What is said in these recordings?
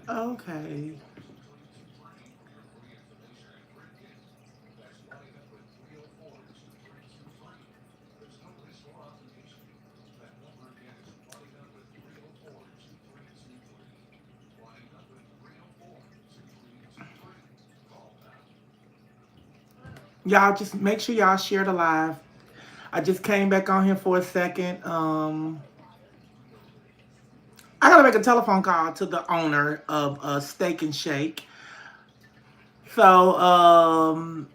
Okay. Y'all just make sure y'all share the live. I just came back on here for a second. I gotta make a telephone call to the owner of Steak and Shake. So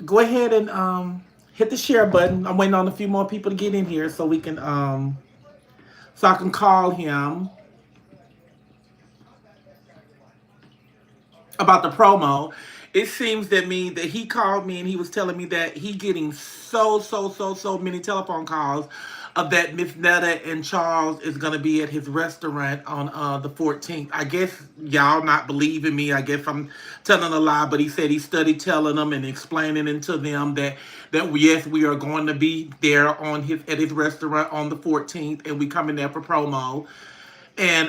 go ahead and hit the share button. I'm waiting on a few more people to get in here so we can so I can call him about the promo. It seems that me that he called me and he was telling me that he getting so many telephone calls of that Miss Netta and Charles is gonna be at his restaurant on the 14th. I guess y'all not believing me. I guess I'm telling a lie, but he said he studied telling them and explaining it to them that yes, we are going to be there on his at his restaurant on the 14th, and we coming there for promo. And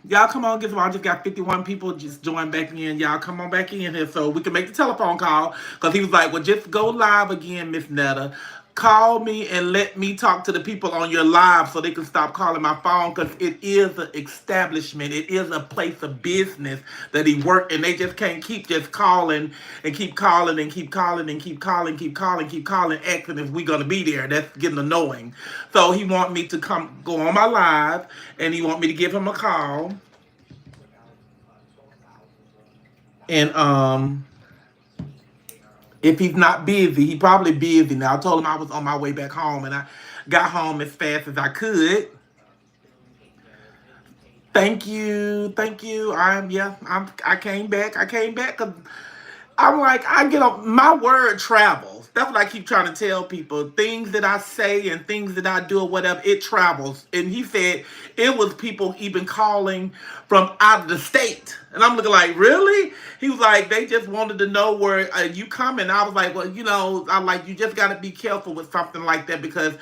y'all come on, guess what? I just got 51 people just join back in. Y'all come on back in here so we can make the telephone call. Because he was like, well, just go live again, Miss Netta. Call me and let me talk to the people on your live so they can stop calling my phone, because it is an establishment. It is a place of business that he worked, and they just can't keep just calling and keep calling and keep calling and keep calling, keep calling, asking if we gonna be there. That's getting annoying. So he want me to come go on my live, and he want me to give him a call. And if he's not busy, he probably busy now. I told him I was on my way back home, and I got home as fast as I could. Thank you, thank you. I came back. I came back because I'm like, I get up, my word travels. That's what I keep trying to tell people. Things that I say and things that I do or whatever, it travels. And he said it was people even calling from out of the state. And I'm looking like, really? He was like, they just wanted to know where you coming. I was like, well, I'm like, you just got to be careful with something like that, because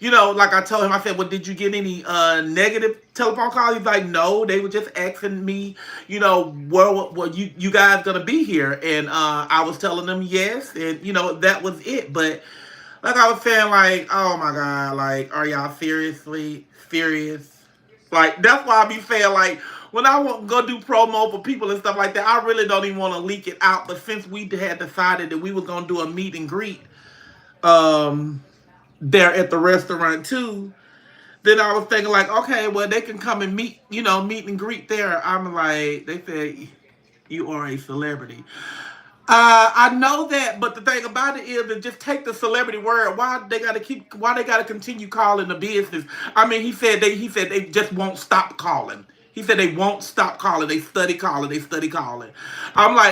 like I told him, I said, well, did you get any negative telephone calls? He's like, no, they were just asking me, where you guys gonna be here? And I was telling them yes, and that was it. But like I was saying, like, oh my God, like, are y'all seriously serious? Like, that's why I be saying, like, when I want to go do promo for people and stuff like that, I really don't even want to leak it out. But since we had decided that we was gonna do a meet and greet, um there at the restaurant too, then I was thinking like, okay, well they can come and meet and greet there. I'm like, they said you are a celebrity. I know that, but the thing about it is that just take the celebrity word. Why they gotta continue calling the business? I mean, he said they just won't stop calling. He said they won't stop calling. They study calling. They study calling.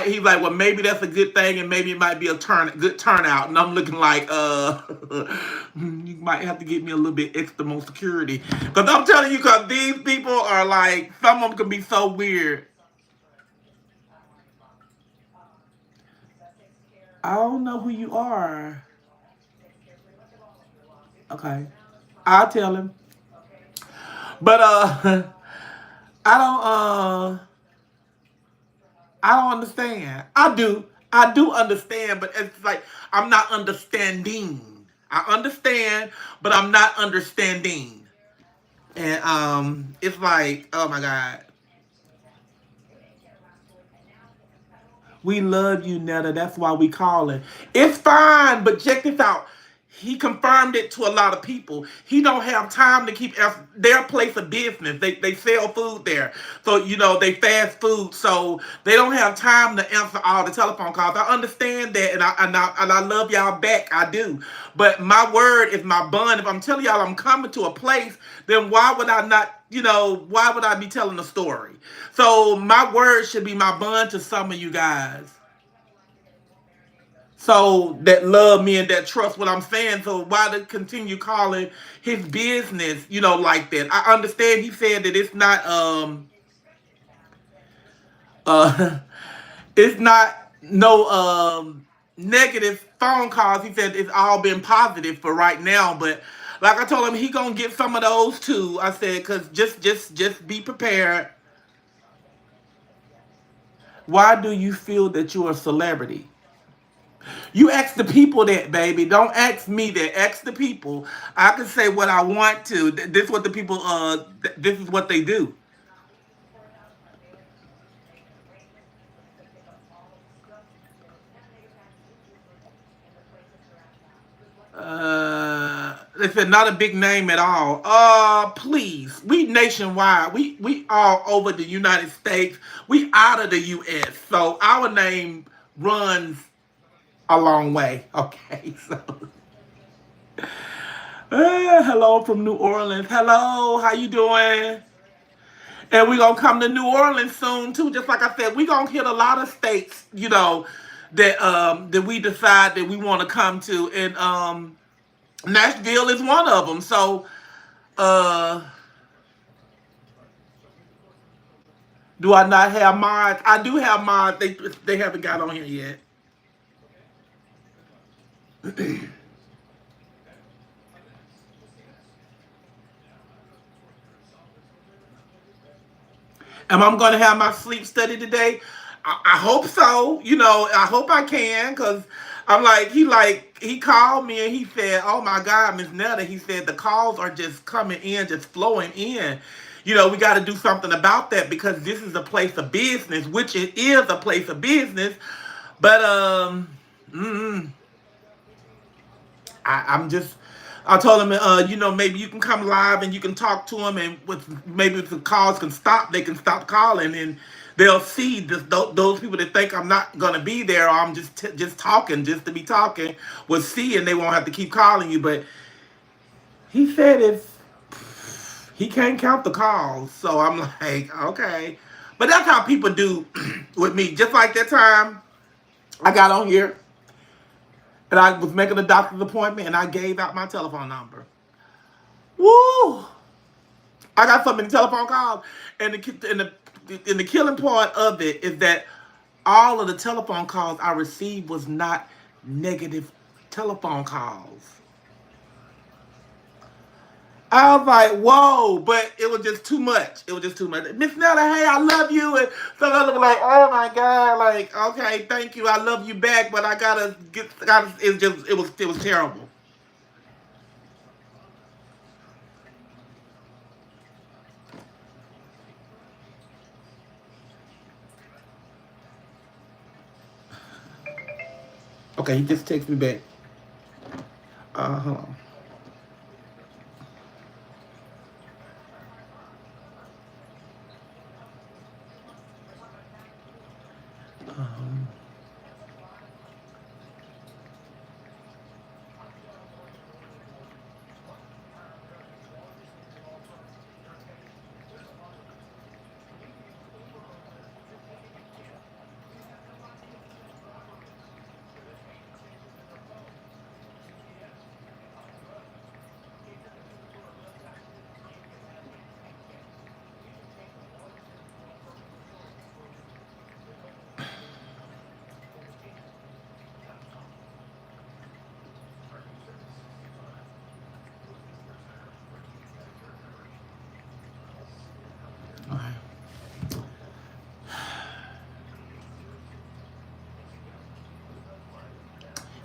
He's like, well, maybe that's a good thing, and maybe it might be a good turnout. And I'm looking like, you might have to get me a little bit extra more security, because I'm telling you, because these people are like, some of them can be so weird. I don't know who you are. Okay. I'll tell him. But I don't I don't understand. I do understand, but it's like I'm not understanding. I understand, but I'm not understanding. And it's like, oh my God. We love you, Netta. That's why we calling. It's fine, but check this out. he confirmed it to a lot of people. He don't have time to keep their place of business. They sell food there, so they fast food, so they don't have time to answer all the telephone calls. I understand that, and I love y'all back. I do, but my word is my bond. If I'm telling y'all I'm coming to a place, then why would I not? Why would I be telling a story? So my word should be my bond to some of you guys. So that love me and that trust what I'm saying. So why to continue calling his business, like that? I understand he said that it's not uh it's not no negative phone calls. He said it's all been positive for right now, but like I told him, he gonna get some of those too. I said, cause just be prepared. Why do you feel that you're a celebrity? You ask the people that, baby. Don't ask me that. Ask the people. I can say what I want to. This is what the people. This is what they do. They said not a big name at all. Please. We nationwide. We all over the United States. We out of the U.S. So our name runs a long way. Okay. So. Hello from New Orleans. Hello. How you doing? And we're gonna come to New Orleans soon too. Just like I said, we're gonna hit a lot of states, that we decide that we want to come to. And Nashville is one of them. So uh do I not have mods? I do have mods. They haven't got on here yet. Am I going to have my sleep study today? I hope so. I hope I can, because I'm he called me and he said, "Oh my God, Miss Netta," he said, "the calls are just coming in, just flowing in. We got to do something about that because this is a place of business, which it is a place of business." But mm, I'm just. I told him, maybe you can come live and you can talk to him, and maybe if the calls can stop, they can stop calling, and they'll see those people that think I'm not gonna be there, or I'm just talking just to be talking, will see, and they won't have to keep calling you. But he said he can't count the calls, so I'm like, okay. But that's how people do with me. Just like that time I got on here and I was making a doctor's appointment and I gave out my telephone number. Woo! I got so many telephone calls, and the killing part of it is that all of the telephone calls I received was not negative telephone calls. I was like, whoa, but it was just too much. It was just too much. Miss Netta, hey, I love you. And so I was like, oh my God, like, okay, thank you. I love you back, but I it was terrible. Okay, he just texted me back. Hold on. Um, all right.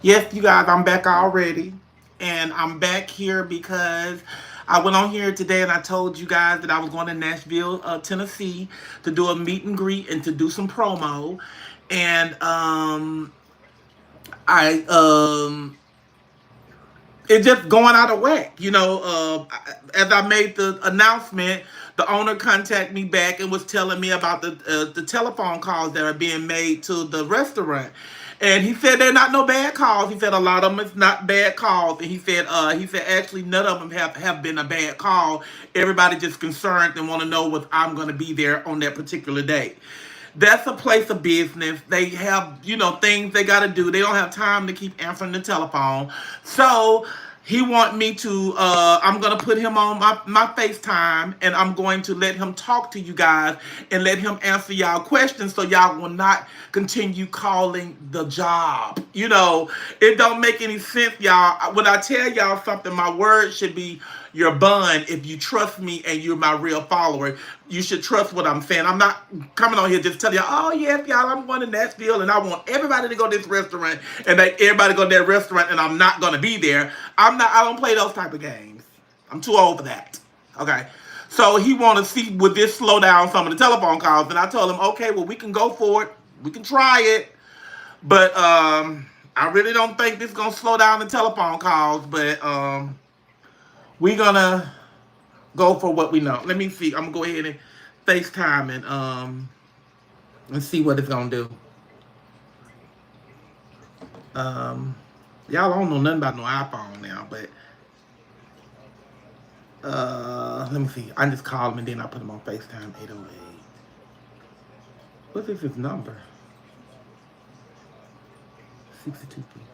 Yes, you guys, I'm back already. And I'm back here because I went on here today and I told you guys that I was going to Nashville, Tennessee to do a meet and greet and to do some promo. And I it's just going out of whack. As I made the announcement, the owner contacted me back and was telling me about the telephone calls that are being made to the restaurant. And he said they're not no bad calls. He said a lot of them is not bad calls. And he said actually none of them have been a bad call. Everybody just concerned and want to know what I'm going to be there on that particular day. That's a place of business. They have, things they got to do. They don't have time to keep answering the telephone. So he want me to, I'm going to put him on my FaceTime, and I'm going to let him talk to you guys and let him answer y'all questions so y'all will not continue calling the job. It don't make any sense, y'all. When I tell y'all something, my word should be your bun. If you trust me and you're my real follower, you should trust what I'm saying. I'm not coming on here just telling y'all, oh yes, y'all, I'm going to Nashville and I want everybody to go to this restaurant and everybody go to that restaurant and I'm not gonna be there. I don't play those type of games. I'm too old for that. Okay. So he wanna see would this slow down some of the telephone calls. And I told him, okay, well we can go for it. We can try it. But I really don't think this is gonna slow down the telephone calls, but we're gonna go for what we know. Let me see. I'm gonna go ahead and FaceTime and see what it's gonna do. Y'all don't know nothing about no iPhone now, but let me see. I just call him and then I put him on FaceTime 808. What is his number? 6250.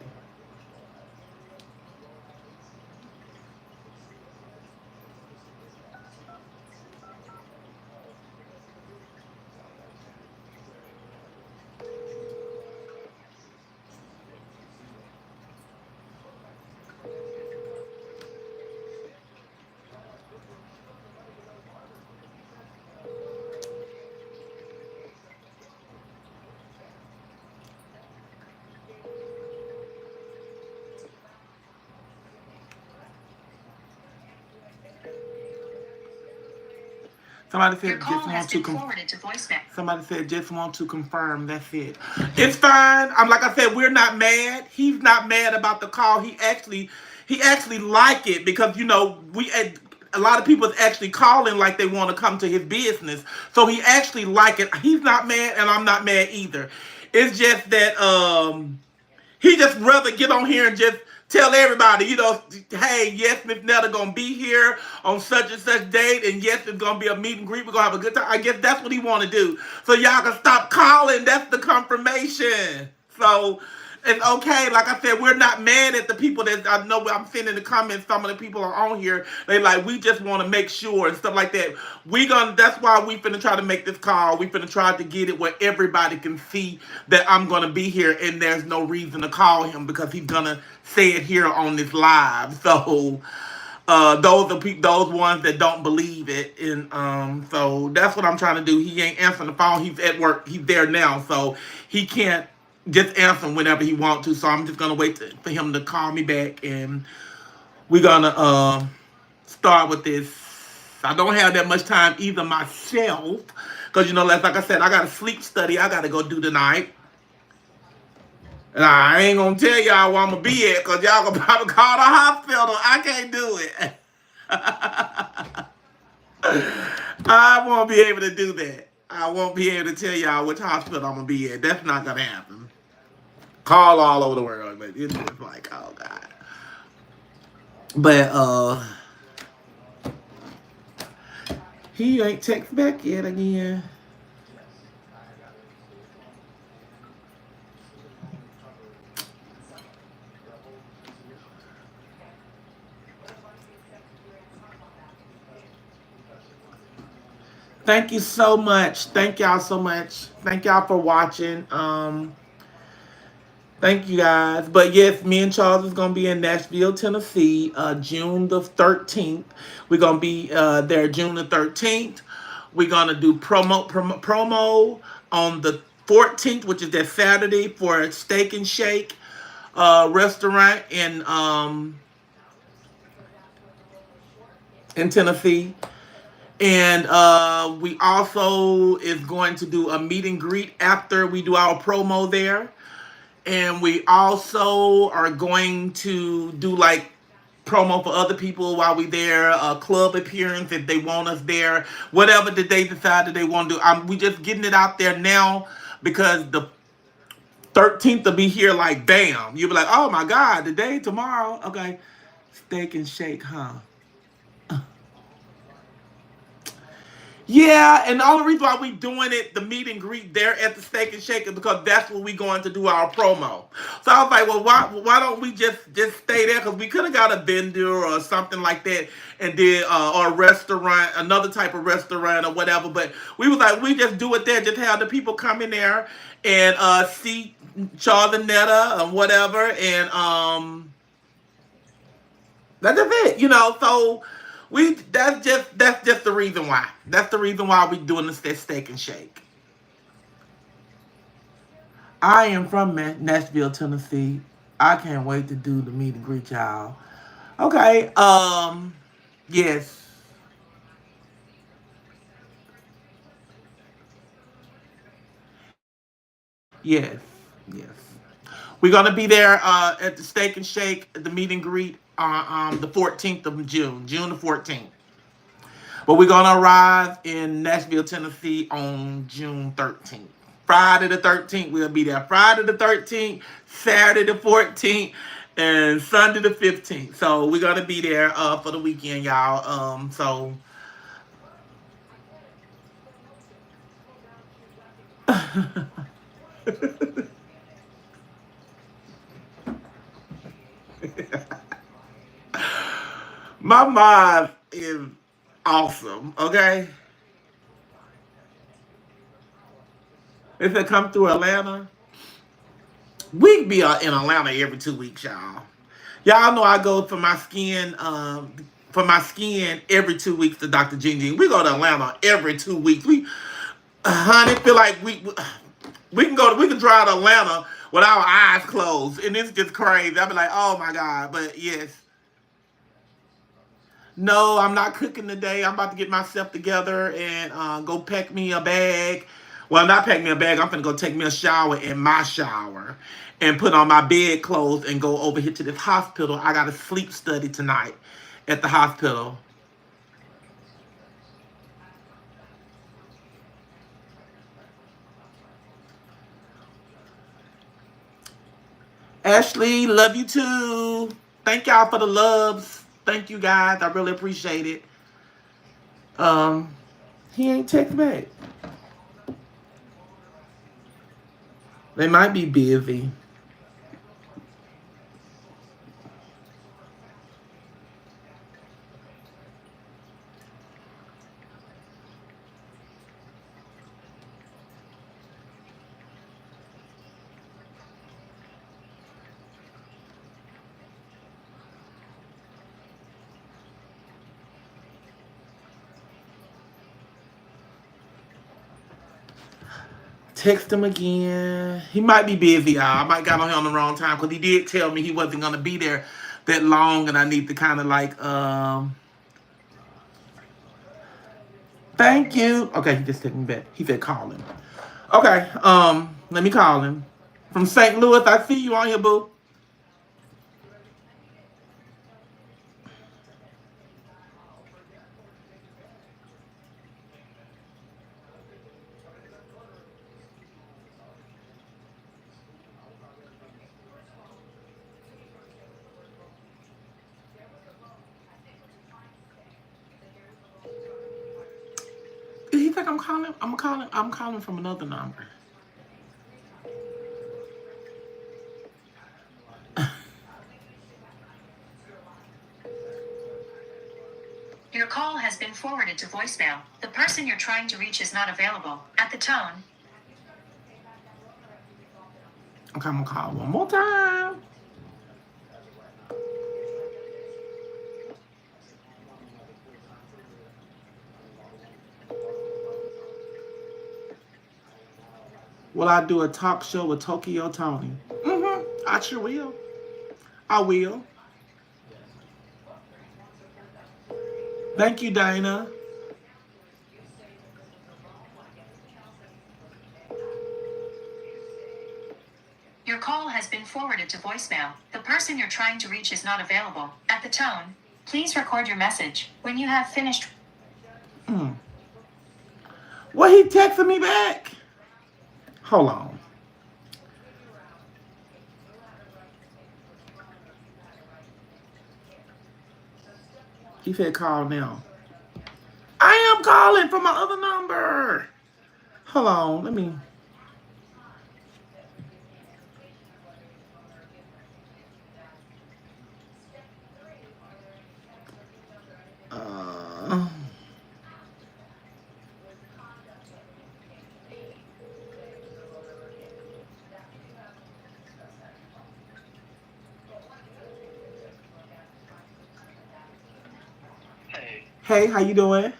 Somebody said just want to Somebody said just want to confirm. That's it. It's fine. I'm like I said, we're not mad. He's not mad about the call. He actually like it because we a lot of people is actually calling like they want to come to his business. So he actually like it. He's not mad and I'm not mad either. It's just that he just rather get on here and just tell everybody, hey, yes, Miss Netta gonna be here on such and such date, and yes, it's gonna be a meet and greet. We're gonna have a good time. I guess that's what he want to do. So y'all can stop calling. That's the confirmation. So it's okay. Like I said, we're not mad at the people that I know. I'm seeing in the comments. Some of the people are on here. They like we just want to make sure and stuff like that. That's why we finna try to make this call. We finna try to get it where everybody can see that I'm gonna be here, and there's no reason to call him because he's gonna say it here on this live. So those ones that don't believe it, and so that's what I'm trying to do. He ain't answering the phone. He's at work. He's there now, so he can't just answer whenever he wants to. So I'm just gonna wait for him to call me back, and we're gonna start with this. I don't have that much time either myself, because like I said, I got a sleep study I gotta go do tonight. And I ain't gonna tell y'all where I'm gonna be at, because y'all gonna probably call the hospital. I can't do it. I won't be able to do that. I won't be able to tell y'all which hospital I'm gonna be at. That's not gonna happen. Call all over the world, but it's just like, oh God. But he ain't text back yet again. Thank you so much. Thank y'all so much. Thank y'all for watching. Thank you guys. But yes, me and Charles is gonna be in Nashville, Tennessee, June the 13th. We're gonna be there June the 13th. We're gonna do promo on the 14th, which is that Saturday, for a Steak and Shake restaurant in Tennessee. And we also is going to do a meet and greet after we do our promo there. And we also are going to do like promo for other people while we there, a club appearance if they want us there, whatever that they decide that they want to do. We just getting it out there now because the 13th will be here like bam. You'll be like, oh my God, today, tomorrow. Okay. Steak and shake, huh? Yeah, and the only reason why we doing it, the meet and greet there at the Steak and Shake, is because that's where we going to do our promo. So I was like, well, why don't we just stay there? Because we could have got a vendor or something like that, and did or a restaurant, another type of restaurant or whatever. But we was like, we just do it there, just have the people come in there and see Charles and Netta and whatever, and that's just it, So we that's just the reason why. That's the reason why we doing this Steak and Shake. I am from Nashville, Tennessee. I can't wait to do the meet and greet, y'all. Okay. Yes, yes, yes. We're gonna be there at the Steak and Shake, the meet and greet on the 14th of June, June the 14th. But we're gonna arrive in Nashville, Tennessee on June 13th. Friday the 13th, we'll be there. Friday the 13th, Saturday the 14th, and Sunday the 15th. So we're gonna be there for the weekend, y'all. So my mind is awesome. Okay, if it come through Atlanta, we be in Atlanta every 2 weeks, y'all. Y'all know I go for my skin every 2 weeks to Dr. Gigi. We go to Atlanta every 2 weeks. Honey, feel like we can drive to Atlanta with our eyes closed, and it's just crazy. I'll be like, oh my God, but yes. No, I'm not cooking today. I'm about to get myself together and go pack me a bag. Well, not pack me a bag. I'm gonna go take me a shower in my shower and put on my bed clothes and go over here to this hospital. I got a sleep study tonight at the hospital. Ashley, love you too. Thank y'all for the loves. Thank you guys. I really appreciate it. Um, he ain't text back. They might be busy. Text him again. He might be busy, y'all. I might got on here on the wrong time because he did tell me he wasn't gonna be there that long, and I need to kind of like Thank you. Okay, he just took me back. He said call him. Okay, let me call him. From St. Louis, I see you on here, boo. Did he think I'm calling? I'm calling from another number. Your call has been forwarded to voicemail. The person you're trying to reach is not available. At the tone. Okay, I'm gonna call one more time. Will I do a talk show with Tokyo Tony? I sure will. I will. Thank you, Dana. Your call has been been forwarded to voicemail. The person you're trying to reach is not available. At the tone, please record your message. When you have finished. Well, he texted me back. Hold on. He said call now. I am calling from my other number. Hold on, let me. Uh, hey, how you doing?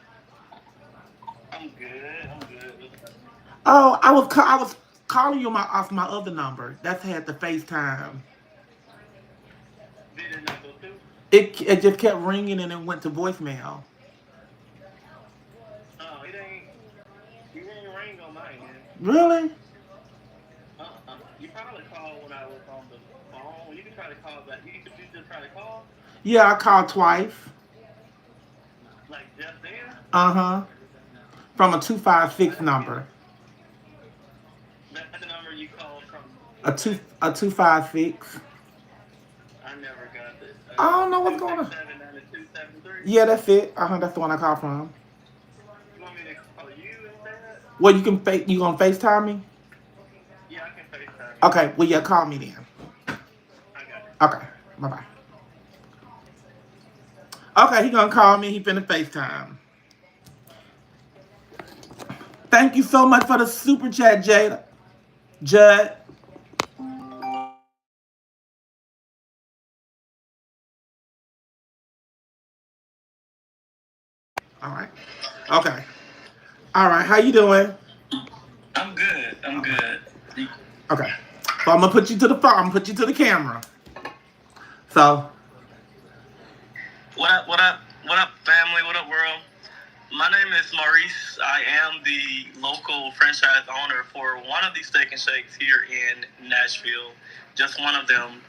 I'm good. I'm good. Oh, I was calling you off my other number. That's had the FaceTime. Did it not go through? It just kept ringing and it went to voicemail. Oh, it ain't. You didn't ring on mine, man. Really? You probably called when I was on the phone. You can try to call back. You just try to call? Yeah, I called twice. Like just then? Uh-huh. From a 256 I didn't get number. it. That's the number you called from. A 256. I never got it. I don't know what's going on. 267-9273. Yeah, that's it. That's the one I called from. You want me to call you instead? Well, you gonna FaceTime me? Yeah, I can FaceTime you. Okay, well yeah, call me then. I got it. Okay. Bye-bye. Okay, he gonna call me, he finna FaceTime. Thank you so much for the super chat, Judd. All right. Okay. All right. How you doing? I'm good. I'm good. Okay. So I'm gonna put you to the phone. I'm gonna put you to the camera. So. What up? What up? What up, family? What up, world? My name is Maurice. I am the local franchise owner for one of these steak and shakes here in Nashville. Just one of them.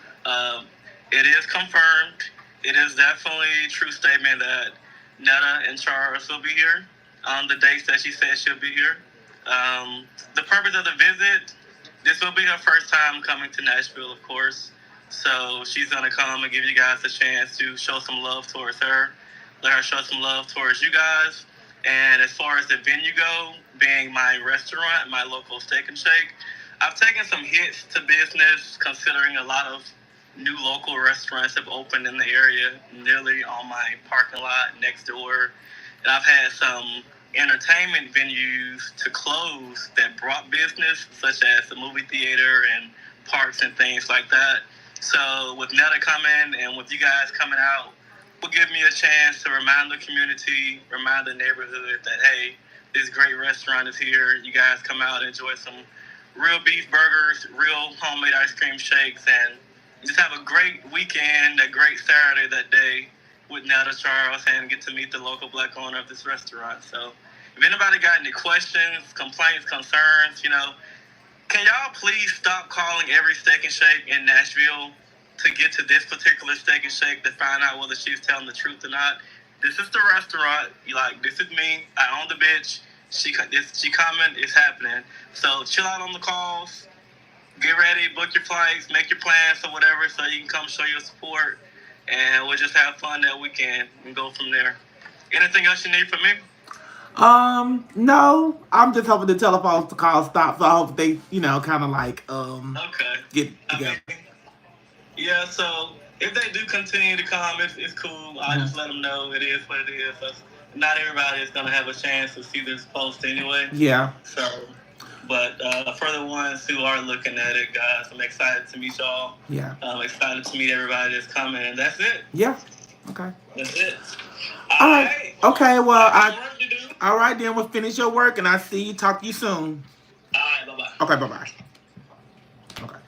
It is confirmed. It is definitely a true statement that Netta and Charles will be here on the dates that she said she'll be here. The purpose of the visit, this will be her first time coming to Nashville, of course. So she's going to come and give you guys a chance to show some love towards her. Let her show some love towards you guys. And as far as the venue go, being my restaurant, my local steak and shake, I've taken some hits to business considering a lot of new local restaurants have opened in the area, nearly on my parking lot next door. And I've had some entertainment venues to close that brought business, such as the movie theater and parks and things like that. So with Netta coming and with you guys coming out, will give me a chance to remind the community, remind the neighborhood that, hey, this great restaurant is here. You guys come out and enjoy some real beef burgers, real homemade ice cream shakes, and just have a great weekend, a great Saturday that day with Netta Charles and get to meet the local black owner of this restaurant. So if anybody got any questions, complaints, concerns, can y'all please stop calling every steak and shake in Nashville to get to this particular steak and shake to find out whether she's telling the truth or not? This is the restaurant. This is me. I own the bitch. She coming. It's happening. So chill out on the calls. Get ready. Book your flights. Make your plans or whatever so you can come show your support. And we'll just have fun that weekend and go from there. Anything else you need from me? No. I'm just hoping the telephone call stops. So I hope they, kind of Okay. get together. Yeah, so if they do continue to come, it's cool. I just let them know it is what it is. So not everybody is going to have a chance to see this post anyway. Yeah. So, but for the ones who are looking at it, guys, I'm excited to meet y'all. Yeah. I'm excited to meet everybody that's coming, and that's it. Yeah. Okay. That's it. All right. Okay, well, all right, then we'll finish your work, and I'll see you. Talk to you soon. All right, bye-bye. Okay, bye-bye. Okay.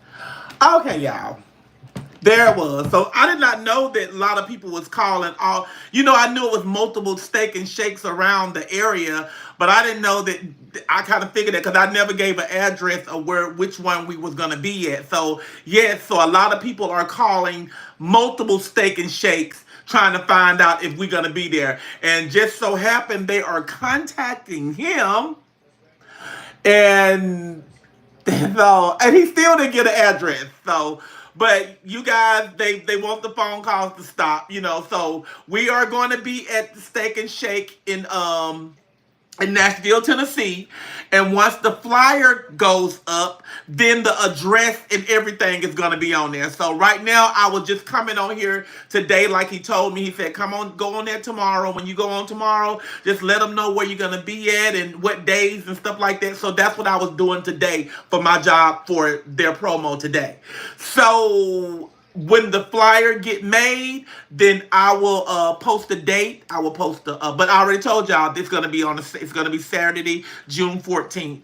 Okay, y'all. There was. So I did not know that a lot of people was calling all. I knew it was multiple steak and shakes around the area, but I didn't know that. I kind of figured that because I never gave an address of which one we was gonna be at. So yes, so a lot of people are calling multiple steak and shakes trying to find out if we're gonna be there. And just so happened they are contacting him, and so, and he still didn't get an address. So, but you guys, they want the phone calls to stop. So we are going to be at the Steak and Shake in Nashville, Tennessee. And once the flyer goes up, then the address and everything is going to be on there. So right now, I was just coming on here today, like he told me. He said, come on, go on there tomorrow. When you go on tomorrow, just let them know where you're going to be at and what days and stuff like that. So that's what I was doing today for my job for their promo today. So when the flyer get made, then I will post a date. I will post but I already told y'all this gonna be it's gonna be Saturday, June 14th.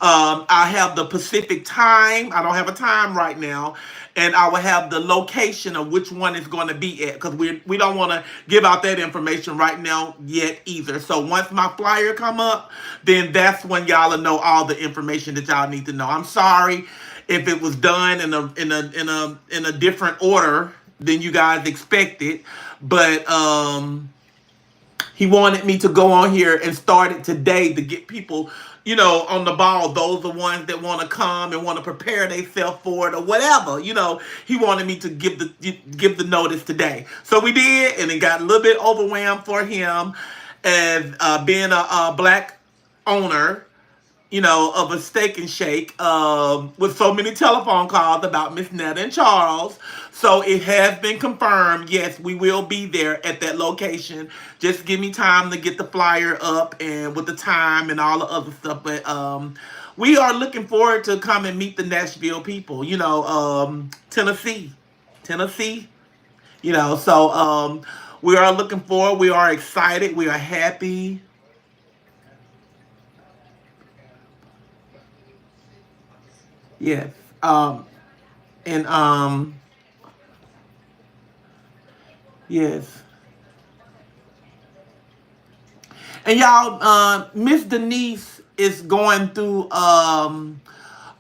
I have the Pacific time. I don't have a time right now, and I will have the location of which one is going to be at, because we don't want to give out that information right now yet either. So once my flyer come up, then that's when y'all will know all the information that y'all need to know. I'm sorry if it was done in a different order than you guys expected, but he wanted me to go on here and start it today to get people, on the ball. Those are ones that want to come and want to prepare themselves for it or whatever. He wanted me to give the notice today. So we did, and it got a little bit overwhelmed for him as being a black owner, of a Steak and Shake, with so many telephone calls about Miss Netta Charles. So it has been confirmed. Yes, we will be there at that location. Just give me time to get the flyer up and with the time and all the other stuff. But we are looking forward to come and meet the Nashville people. Tennessee. So we are looking forward. We are excited. We are happy. Yes. And yes. And y'all, Miss Denise is going through a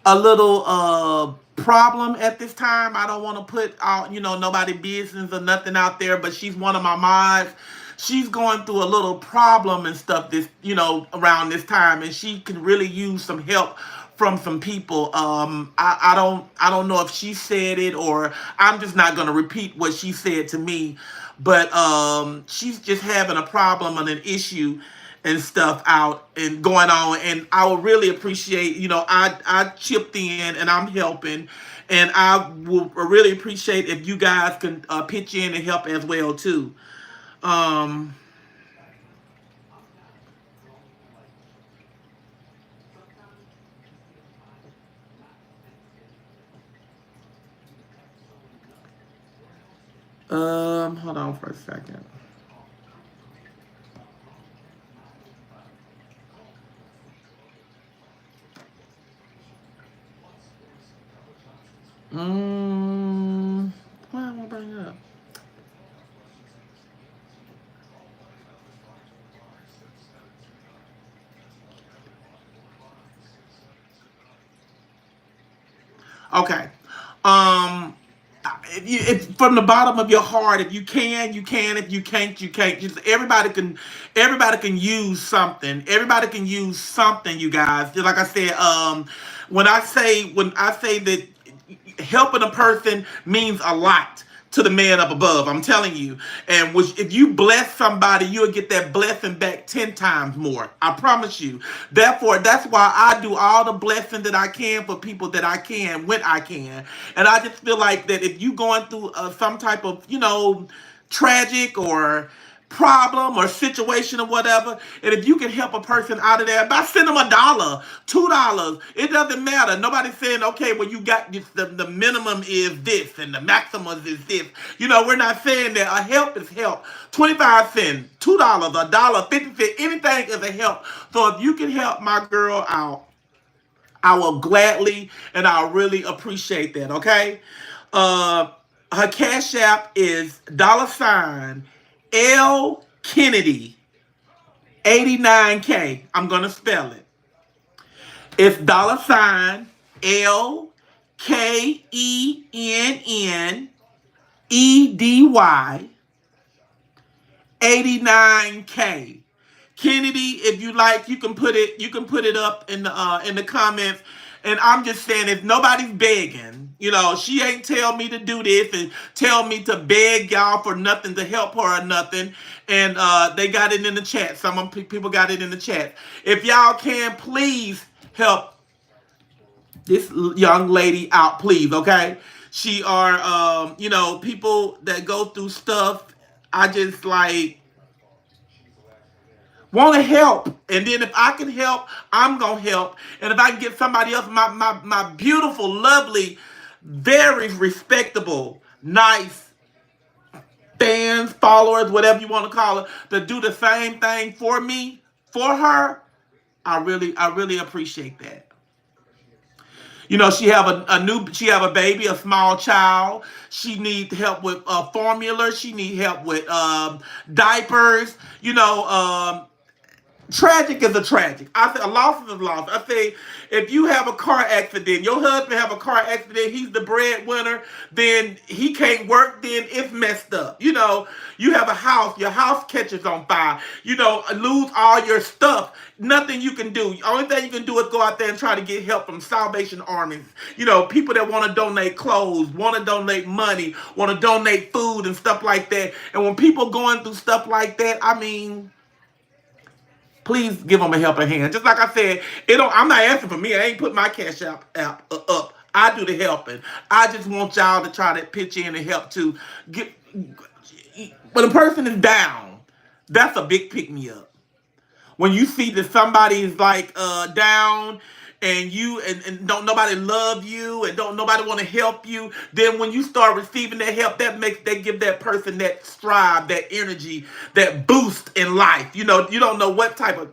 little problem at this time. I don't want to put out, nobody business or nothing out there, but she's one of my mods. She's going through a little problem and stuff around this time, and she can really use some help from some people. I don't know if she said it, or I'm just not gonna repeat what she said to me, but she's just having a problem and an issue and stuff out and going on, and I would really appreciate, I chipped in and I'm helping, and I will really appreciate if you guys can pitch in and help as well too. Um, Hold on for a second. What am I bringing up? Okay. If from the bottom of your heart, if you can, you can. If you can't, you can't. Just everybody can use something. Everybody can use something, you guys. Just like I said, when I say that helping a person means a lot to the man up above. I'm telling you. And if you bless somebody, you'll get that blessing back 10 times more. I promise you. Therefore, that's why I do all the blessing that I can for people that I can when I can. And I just feel like that if you going through some type of, tragic or problem or situation or whatever, and if you can help a person out of there by send them $1, $2, it doesn't matter. Nobody's saying, okay, well, you got this, the minimum is this and the maximum is this. We're not saying that. A help is help. 25 cents, $2, $1, 50 cents, anything is a help. So if you can help my girl out, I will gladly and I'll really appreciate that. Okay. Her Cash App is $L Kennedy 89K. I'm gonna spell it. It's $KENNEDY 89K. Kennedy, if you like, you can put it. You can put it up in the comments. And I'm just saying, if nobody's begging, she ain't tell me to do this and tell me to beg y'all for nothing, to help her or nothing. And they got it in the chat. Some people got it in the chat. If y'all can, please help this young lady out, please. Okay, she are people that go through stuff. I just like want to help, and then if I can help, I'm gonna help. And if I can get somebody else, my beautiful, lovely, very respectable, nice fans, followers, whatever you want to call it, to do the same thing for me, for her, I really appreciate that. She have she have a baby, a small child. She needs help with formula. She needs help with diapers. Tragic is a tragic. I say a loss is a loss. I say if you have a car accident, your husband have a car accident, he's the breadwinner, then he can't work, then it's messed up. You have a house, your house catches on fire, lose all your stuff. Nothing you can do. Only thing you can do is go out there and try to get help from Salvation Armies. People that want to donate clothes, want to donate money, want to donate food and stuff like that. And when people going through stuff like that, I mean, please give them a helping hand. Just like I said, I'm not asking for me. I ain't put my Cash App up. I do the helping. I just want y'all to try to pitch in and help too. When a person is down, that's a big pick me up. When you see that somebody is like down and you and don't nobody love you and don't nobody want to help you, then when you start receiving that help, they give that person that strive, that energy, that boost in life. You don't know what a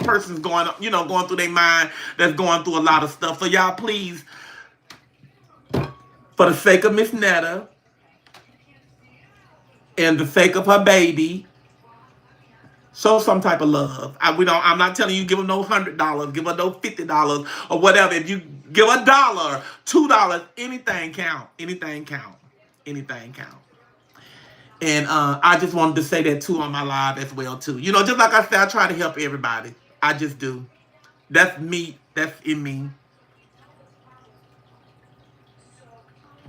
person's going through their mind, that's going through a lot of stuff. So y'all, please, for the sake of Miss Netta and the sake of her baby, show some type of love. I'm not telling you give them no $100, give her no $50 or whatever. If you give $1, $2, anything count. Anything count. Anything count. And I just wanted to say that too on my live as well too. Just like I said, I try to help everybody. I just do. That's me. That's in me.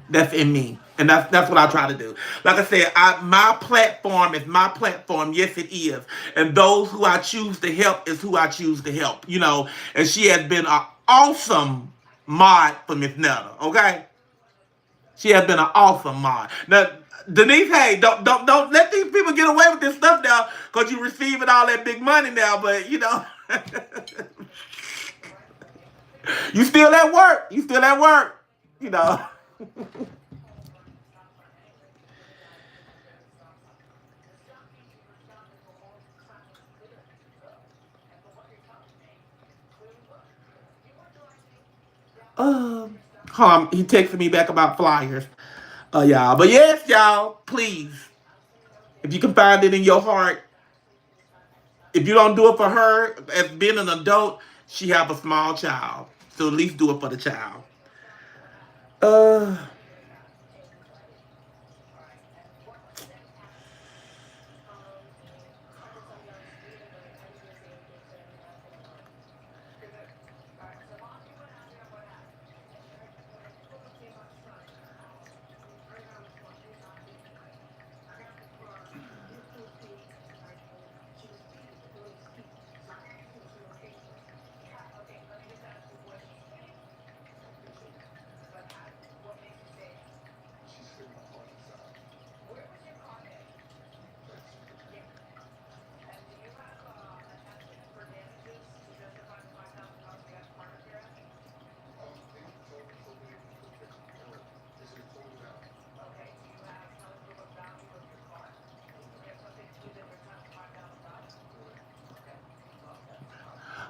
That's in me. And that's what I try to do. Like I said, my platform is my platform. Yes, it is. And those who I choose to help is who I choose to help. And she has been an awesome mod for Miss Netta. Okay? She has been an awesome mod. Now, Denise, hey, don't let these people get away with this stuff now, because you're receiving all that big money now. But you still at work. You still at work. He texted me back about flyers. Y'all. But yes, y'all, please, if you can find it in your heart, if you don't do it for her, as being an adult, she have a small child. So at least do it for the child.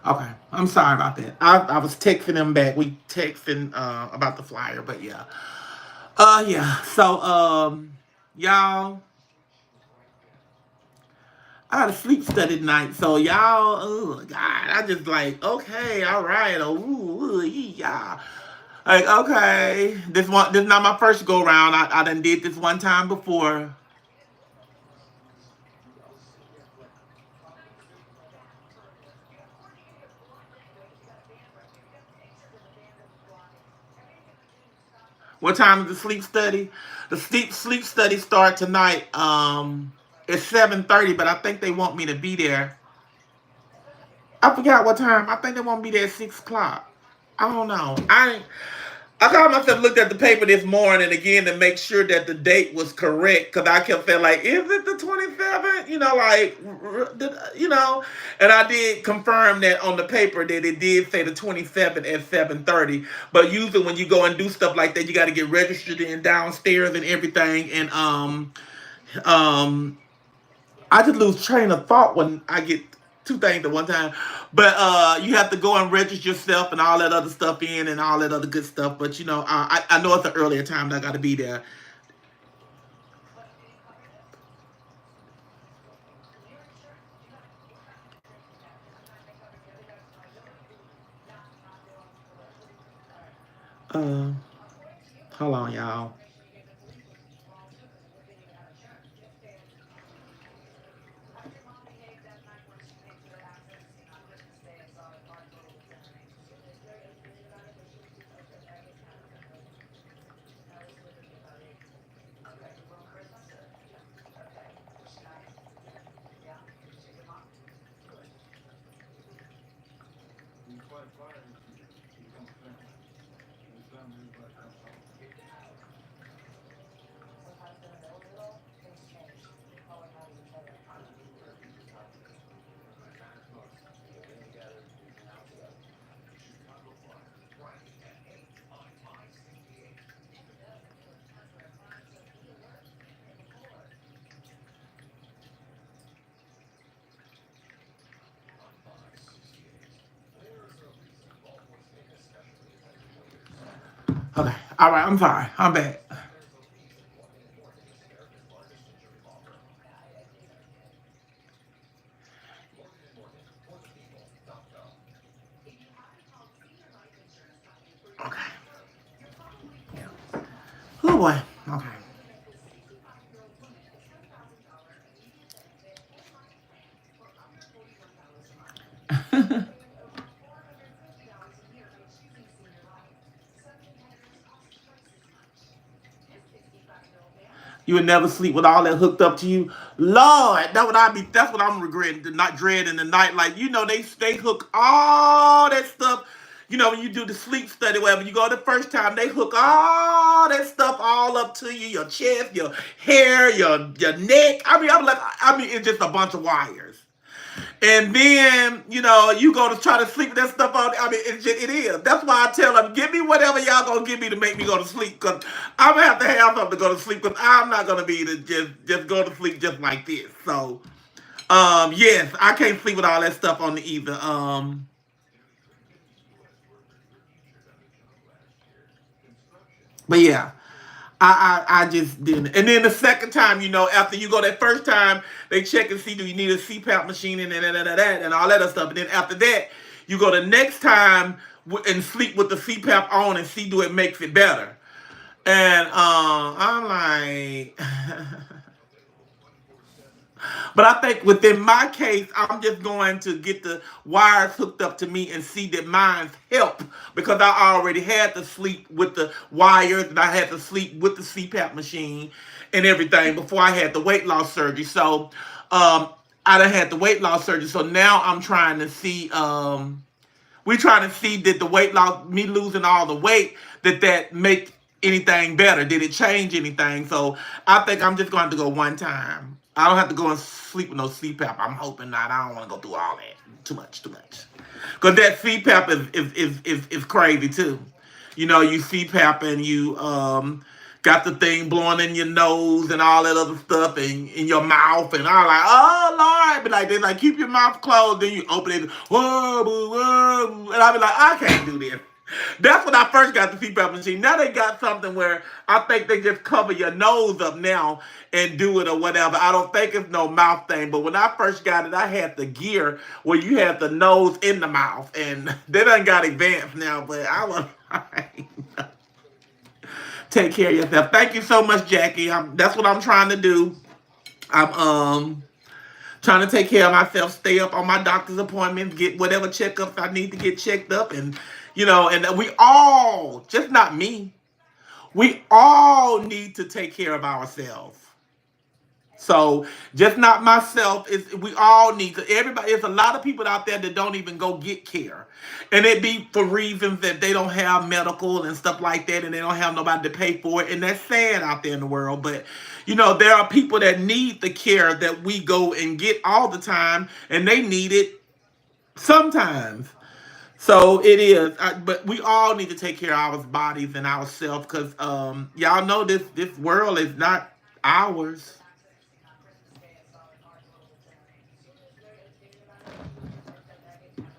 Okay, I'm sorry about that. I was texting them back. We texting about the flyer, but yeah. Yeah. So, y'all, I got a sleep study tonight. So y'all, oh God, I just like, okay, all right, oh, yeah. Like, okay, this not my first go round. I done did this one time before. What time is the sleep study? The sleep study start tonight. It's 7:30, but I think they want me to be there. I forgot what time. I think they want me there at 6 o'clock. I don't know. I called myself, looked at the paper this morning again to make sure that the date was correct because I kept saying like, is it the 27th? You know, like, you know, and I did confirm that on the paper that it did say the 27th at 7:30. But usually when you go and do stuff like that, you got to get registered in downstairs and everything. And um, I just lose train of thought when I get two things at one time. But you have to go and register yourself and all that other stuff in and all that other good stuff. But you know, I know it's an earlier time that I got to be there. Uh, Hold on, y'all. Okay, all right. I'm sorry. I'm back. Okay. Oh boy. Okay. You would never sleep with all that hooked up to you. Lord, that what I be. That's what I'm regretting. The not dreading the night. Like you know, they hook all that stuff. You know, when you do the sleep study, whatever you go the first time, they hook all that stuff all up to you, your chest, your hair, your neck. I mean, I'm like, I mean, it's just a bunch of wires. And then, you know, you go to try to sleep with that stuff on. I mean, it is. That's why I tell them, give me whatever y'all gonna give me to make me go to sleep. Because I'm gonna have to have something to go to sleep. Because I'm not gonna be to just go to sleep just like this. So, yes, I can't sleep with all that stuff on the either. But yeah. I just didn't. And then the second time, you know, after you go that first time, they check and see do you need a CPAP machine and all that other stuff. And then after that, you go the next time and sleep with the CPAP on and see do it makes it better. And I'm like, but I think within my case, I'm just going to get the wires hooked up to me and see that mine's help because I already had to sleep with the wires and I had to sleep with the CPAP machine and everything before I had the weight loss surgery. So I done had the weight loss surgery. So now I'm trying to see we trying to see did the weight loss, me losing all the weight, that make anything better? Did it change anything? So I think I'm just going to go one time. I don't have to go and sleep with no CPAP. I'm hoping not. I don't want to go through all that. Too much, too much. Because that CPAP is crazy too. You know, you CPAP and you got the thing blowing in your nose and all that other stuff and in your mouth and I'm like, oh Lord, but like they like keep your mouth closed, then you open it, whoa, whoa, whoa, and I be like, I can't do this. That's when I first got the CPAP machine. Now they got something where I think they just cover your nose up now and do it or whatever. I don't think it's no mouth thing. But when I first got it, I had the gear where you had the nose in the mouth. And they done got advanced now. But I was like, take care of yourself. Thank you so much, Jackie. That's what I'm trying to do. I'm trying to take care of myself, stay up on my doctor's appointments, get whatever checkups I need to get checked up, and and we all, just not me, we all need to take care of ourselves. So just not myself. Is we all need to. Everybody. There's a lot of people out there that don't even go get care, and it be for reasons that they don't have medical and stuff like that, and they don't have nobody to pay for it, and that's sad out there in the world. But there are people that need the care that we go and get all the time, and they need it sometimes. So it is, but we all need to take care of our bodies and ourselves because y'all know this world is not ours.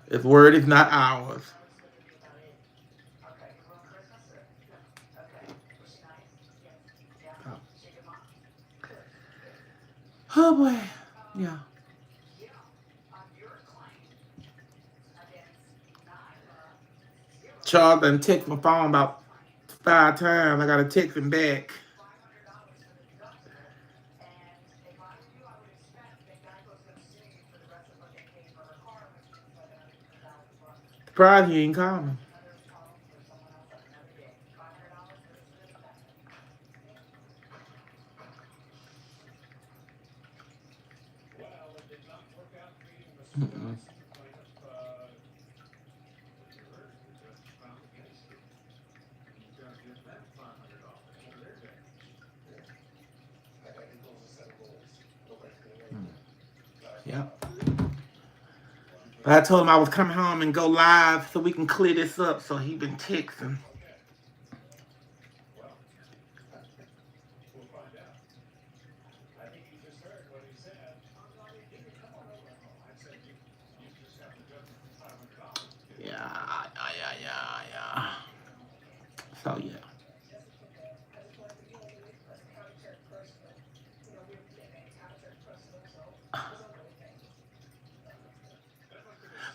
This word is not ours. Oh boy. Yeah. Charles done text my phone about 5 times. I gotta text him back. Surprised he ain't calling. Mm-mm. Yeah. But I told him I was coming home and go live so we can clear this up. So he been texting. Yeah. So yeah.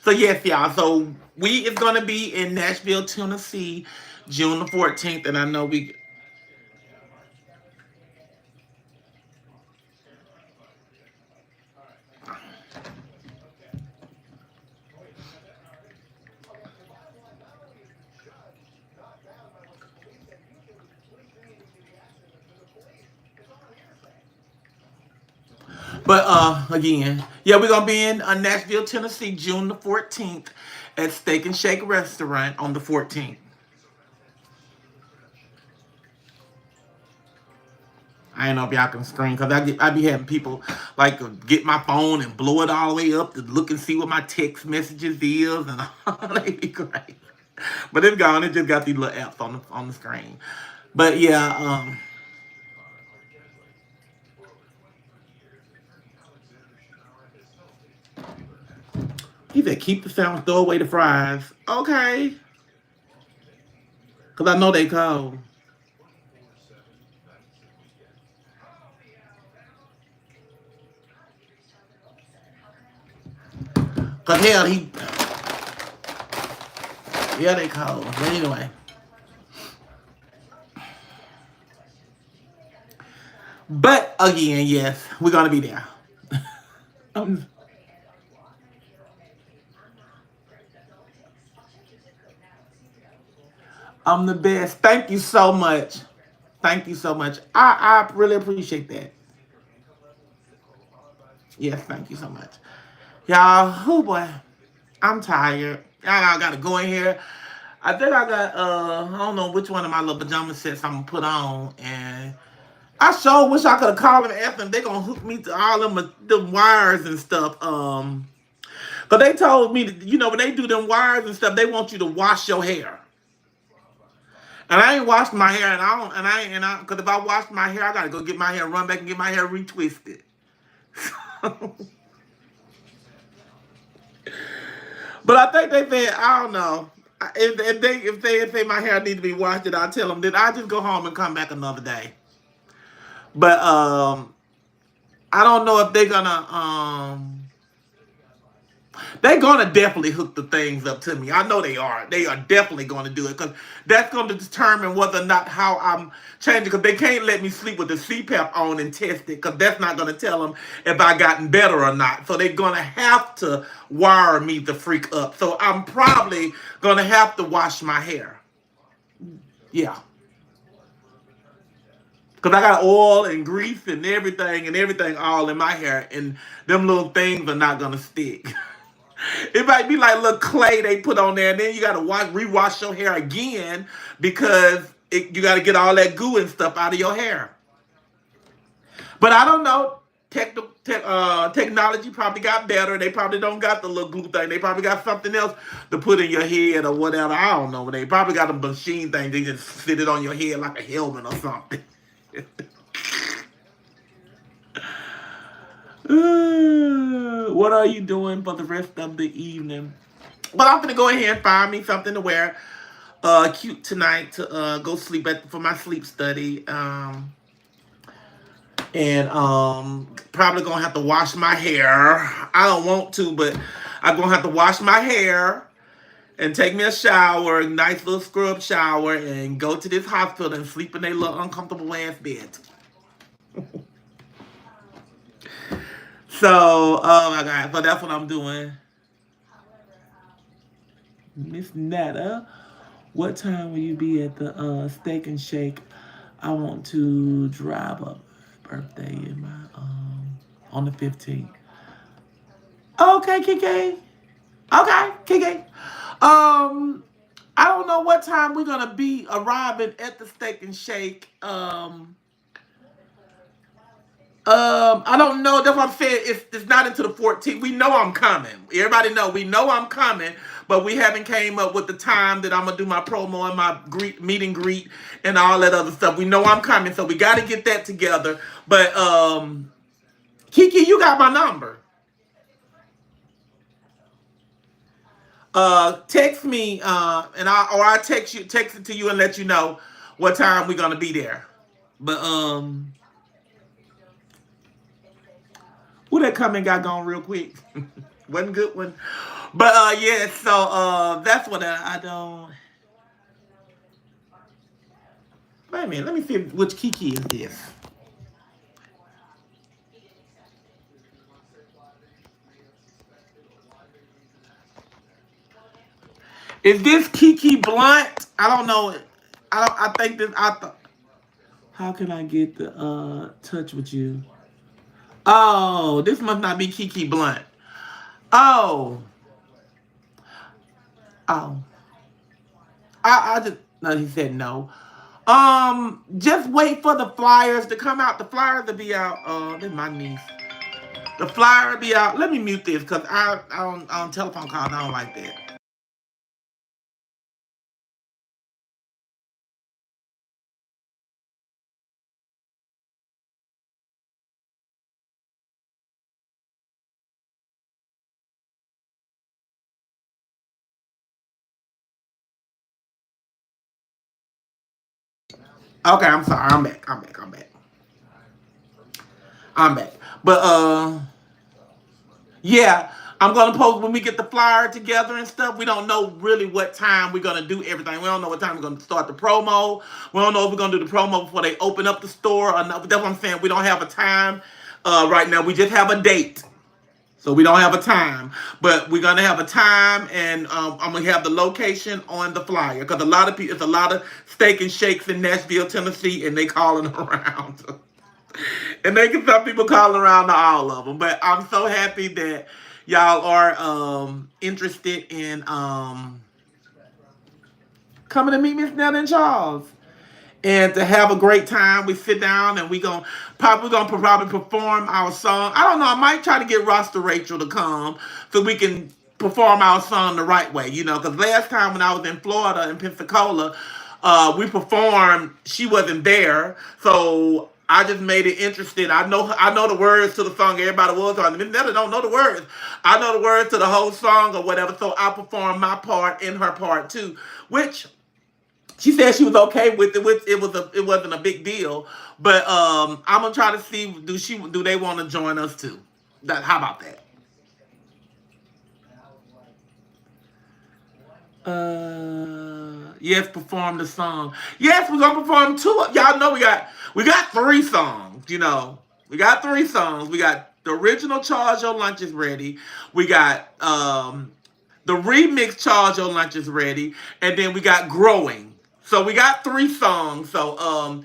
So yes, y'all. So we is gonna be in Nashville, Tennessee, June the 14th, and I know we. But again, yeah, we're gonna be in Nashville, Tennessee, June the 14th, at Steak and Shake Restaurant on the 14th. I don't know if y'all can screen because I be having people like get my phone and blow it all the way up to look and see what my text messages is and they be great. But it's gone. It just got these little apps on the screen. But yeah, he said keep the sound, throw away the fries. Okay, because I know they cold. Cause hell, yeah, they cold. But anyway, but again, yes, we're gonna be there. um, I'm the best. Thank you so much. Thank you so much. I really appreciate that. Yes, thank you so much. Y'all, oh boy, I'm tired. Y'all, I gotta go in here. I think I got I don't know which one of my little pajama sets I'm gonna put on, and I sure wish I could have called them and asked them. They gonna hook me to all them wires and stuff. Cause they told me that, when they do them wires and stuff, they want you to wash your hair. And I ain't washed my hair, and I don't, and I, cause if I wash my hair, I gotta go get my hair, run back and get my hair retwisted. But I think they said, I don't know. If they my hair need to be washed, then I tell them. Then I just go home and come back another day. But I don't know if they're gonna definitely hook the things up to me. I know they are. They are definitely gonna do it because that's gonna determine whether or not how I'm changing. Because they can't let me sleep with the CPAP on and test it because that's not gonna tell them if I gotten better or not. So they're gonna have to wire me the freak up. So I'm probably gonna have to wash my hair. Yeah. Because I got oil and grease and everything all in my hair, and them little things are not gonna stick. It might be like little clay they put on there, and then you gotta rewash your hair again because you gotta get all that goo and stuff out of your hair. But I don't know. Technology probably got better. They probably don't got the little glue thing. They probably got something else to put in your head or whatever. I don't know. They probably got a machine thing. They just fit it on your head like a helmet or something. What are you doing for the rest of the evening? Well, I'm gonna go ahead and find me something to wear cute tonight to go sleep for my sleep study. And probably gonna have to wash my hair. I don't want to, but I'm gonna have to wash my hair and take me a shower, a nice little scrub shower, and go to this hospital and sleep in a little uncomfortable ass bed. So, oh my God, so that's what I'm doing. Miss Netta, what time will you be at the Steak and Shake? I want to drive up birthday in my on the 15th. Okay, Kiki. Okay, Kiki. I don't know what time we're gonna be arriving at the Steak and Shake. I don't know. That's what I'm saying. It's not until the 14th. We know I'm coming. Everybody know we know I'm coming, but we haven't came up with the time that I'm gonna do my promo and my meet and greet and all that other stuff. We know I'm coming, so we got to get that together. But Kiki, you got my number. Text me, and I text it to you and let you know what time we're gonna be there. But who that comment got gone real quick? Wasn't good one. But yeah, so that's what I don't. Wait a minute, let me see which Kiki is this. Is this Kiki Blunt? I don't know. I think this. How can I get the touch with you? Oh, this must not be Kiki Blunt. Oh. Oh. I just no. He said no. Just wait for the flyers to come out. The flyers will be out. This is my niece. The flyer will be out. Let me mute this because I on telephone calls I don't like that. Okay, I'm sorry. I'm back. But yeah, I'm gonna post when we get the flyer together and stuff. We don't know really what time we're gonna do everything. We don't know what time we're gonna start the promo. We don't know if we're gonna do the promo before they open up the store or not. That's what I'm saying. We don't have a time right now. We just have a date. So we don't have a time, but we're gonna have a time, and I'm gonna have the location on the flyer because a lot of people, it's a lot of steak and shakes in Nashville, Tennessee, and they calling around, and they get some people calling around to all of them. But I'm so happy that y'all are interested in coming to meet Miss Netta Charles. And to have a great time. We sit down and we're gonna probably perform our song. I don't know, I might try to get Roster Rachel to come so we can perform our song the right way, because last time when I was in Florida, in Pensacola, we performed, she wasn't there. So I just made it interesting. I know the words to the song everybody was on. Miss Netta don't know the words. I know the words to the whole song or whatever. So I performed my part in her part too, which she said she was okay with it. With it wasn't a big deal. But I'm gonna try to see do they want to join us too? How about that? Yes, perform the song. Yes, we're gonna perform two. Y'all know we got three songs. We got three songs. We got the original Charles Your Lunch is Ready. We got the remix Charles Your Lunch is Ready, and then we got Growing. So we got three songs. So I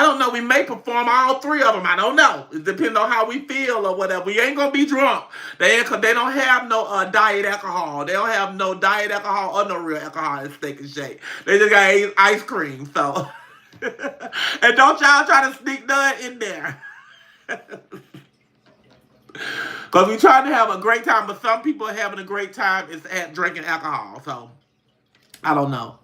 don't know, we may perform all three of them. I don't know. It depends on how we feel or whatever. We ain't gonna be drunk. They don't have no diet alcohol. They don't have no diet alcohol or no real alcohol in Steak and Shake. They just got ice cream. So and don't y'all try to sneak none in there. Because we trying to have a great time, but some people are having a great time is at drinking alcohol. So I don't know.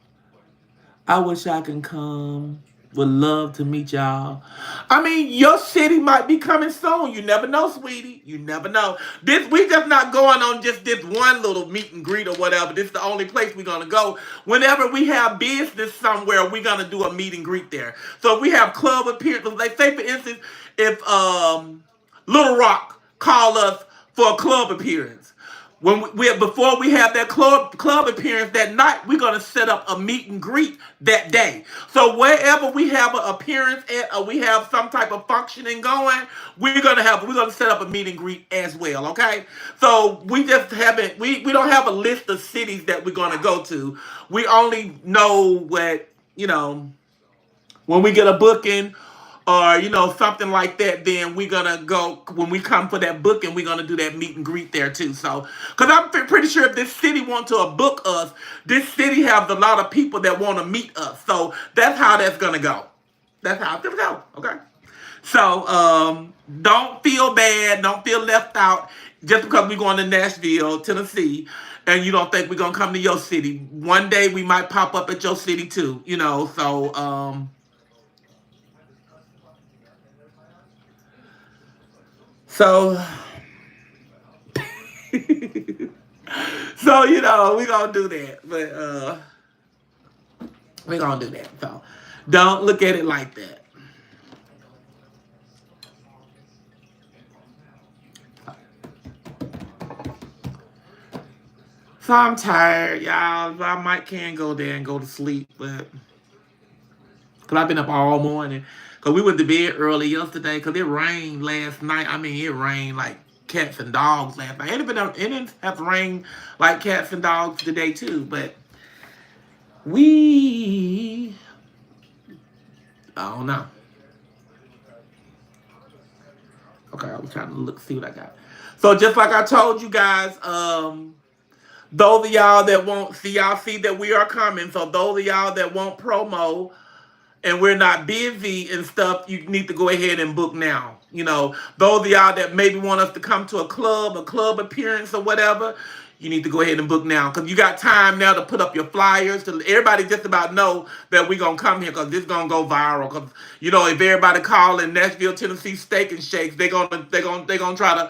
I wish I can come. Would love to meet y'all. I mean, your city might be coming soon. You never know, sweetie. You never know. We just not going on just this one little meet and greet or whatever. This is the only place we're gonna go. Whenever we have business somewhere, we're gonna do a meet and greet there. So if we have club appearances, like say for instance, if Little Rock call us for a club appearance. Before we have that club appearance that night, we're gonna set up a meet and greet that day. So wherever we have an appearance at, or we have some type of functioning going, we're gonna set up a meet and greet as well. Okay, so we just haven't we don't have a list of cities that we're gonna go to. We only know when we get a booking or something like that, then we're gonna go. When we come for that booking, we're gonna do that meet and greet there too. So because I'm pretty sure if this city want to book us, this city has a lot of people that want to meet us. So that's how that's gonna go. That's how it's gonna go. Okay, so don't feel bad, don't feel left out just because we're going to Nashville, Tennessee, and you don't think we're gonna come to your city. One day we might pop up at your city too. So, we're gonna do that. But we're gonna do that. So don't look at it like that. So I'm tired, y'all. I can go there and go to sleep, but because I've been up all morning. Because we went to bed early yesterday because it rained last night. I mean, it rained like cats and dogs last night. It didn't have to rain like cats and dogs today, too. But I don't know. Okay, I was trying to see what I got. So just like I told you guys, those of y'all that won't see that we are coming. So those of y'all that want promo, and we're not busy and stuff, you need to go ahead and book now. Those of y'all that maybe want us to come to a club appearance or whatever, you need to go ahead and book now. Because you got time now to put up your flyers. To everybody just about know that we're going to come here because this going to go viral. Because, if everybody calling Nashville, Tennessee Steak and Shakes, they're gonna try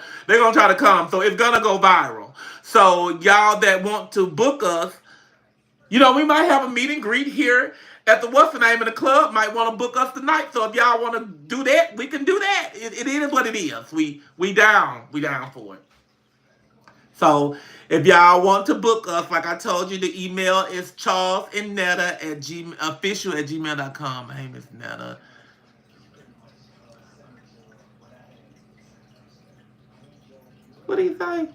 to come. So it's going to go viral. So y'all that want to book us, we might have a meet and greet here at the what's the name of the club. Might want to book us tonight. So if y'all want to do that, we can do that. It is what it is. We down for it. So if y'all want to book us, like I told you, the email is Charles and Netta official@gmail.com. My name is Netta. What do you think?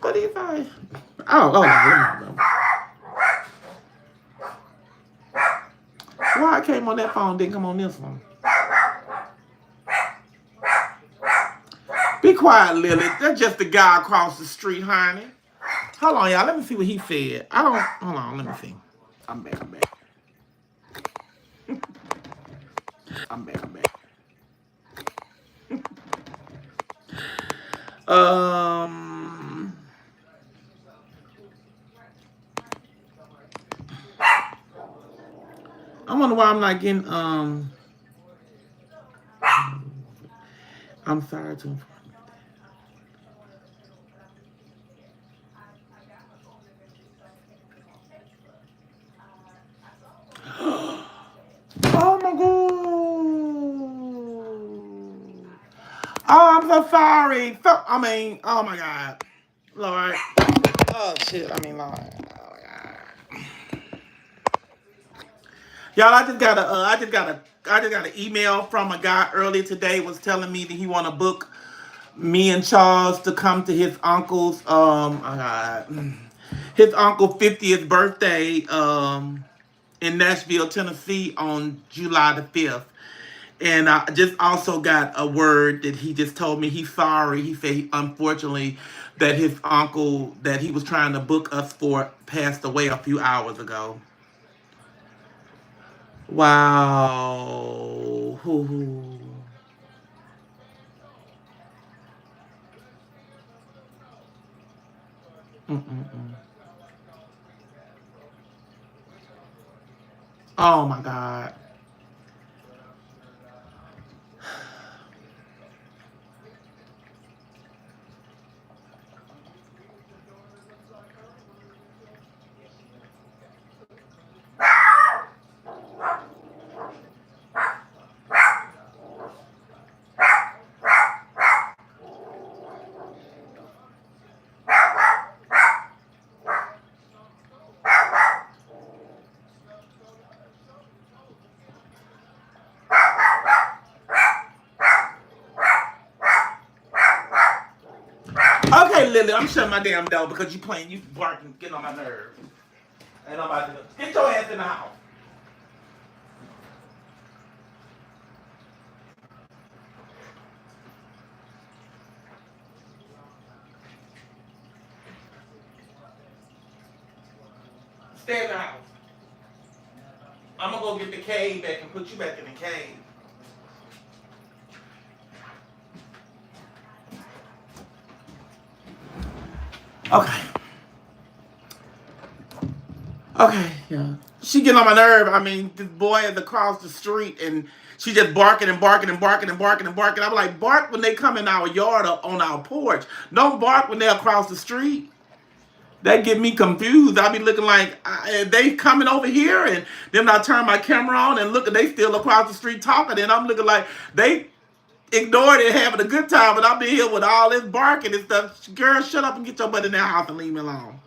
What do you think? Oh, no. Why I came on that phone, didn't come on this one? Be quiet, Lily. That's just the guy across the street, honey. Hold on, y'all. Let me see what he said. Hold on, let me see. I'm back. I'm back. wonder why I'm not getting I'm sorry to Oh my god. Oh, I'm so sorry. I mean, oh my god. Lord. Oh shit. I mean, Lord. Oh my god. Y'all, I just got an email from a guy earlier today was telling me that he want to book me and Charles to come to his uncle's his uncle 50th birthday in Nashville, Tennessee on July the 5th. And I just also got a word that he just told me he's sorry. He said, unfortunately, that his uncle that he was trying to book us for passed away a few hours ago. Wow. Hoo-hoo. Mm-mm-mm. Oh my God. Okay, Lily, I'm shutting my damn door because you barking, getting on my nerves. Ain't nobody get your ass in the house. Stay in the house. I'm gonna go get the cave back and put you back in the cave. Okay. Okay, yeah. She getting on my nerve. I mean, this boy is across the street and she just barking and barking and barking and barking and barking. I'm like, bark when they come in our yard or on our porch. Don't bark when they're across the street. That get me confused. I be looking like they coming over here, and then I turn my camera on and look, and they still across the street talking, and I'm looking like they ignored it, having a good time, but I'm in here with all this barking and stuff. Girl, shut up and get your butt in that house and leave me alone.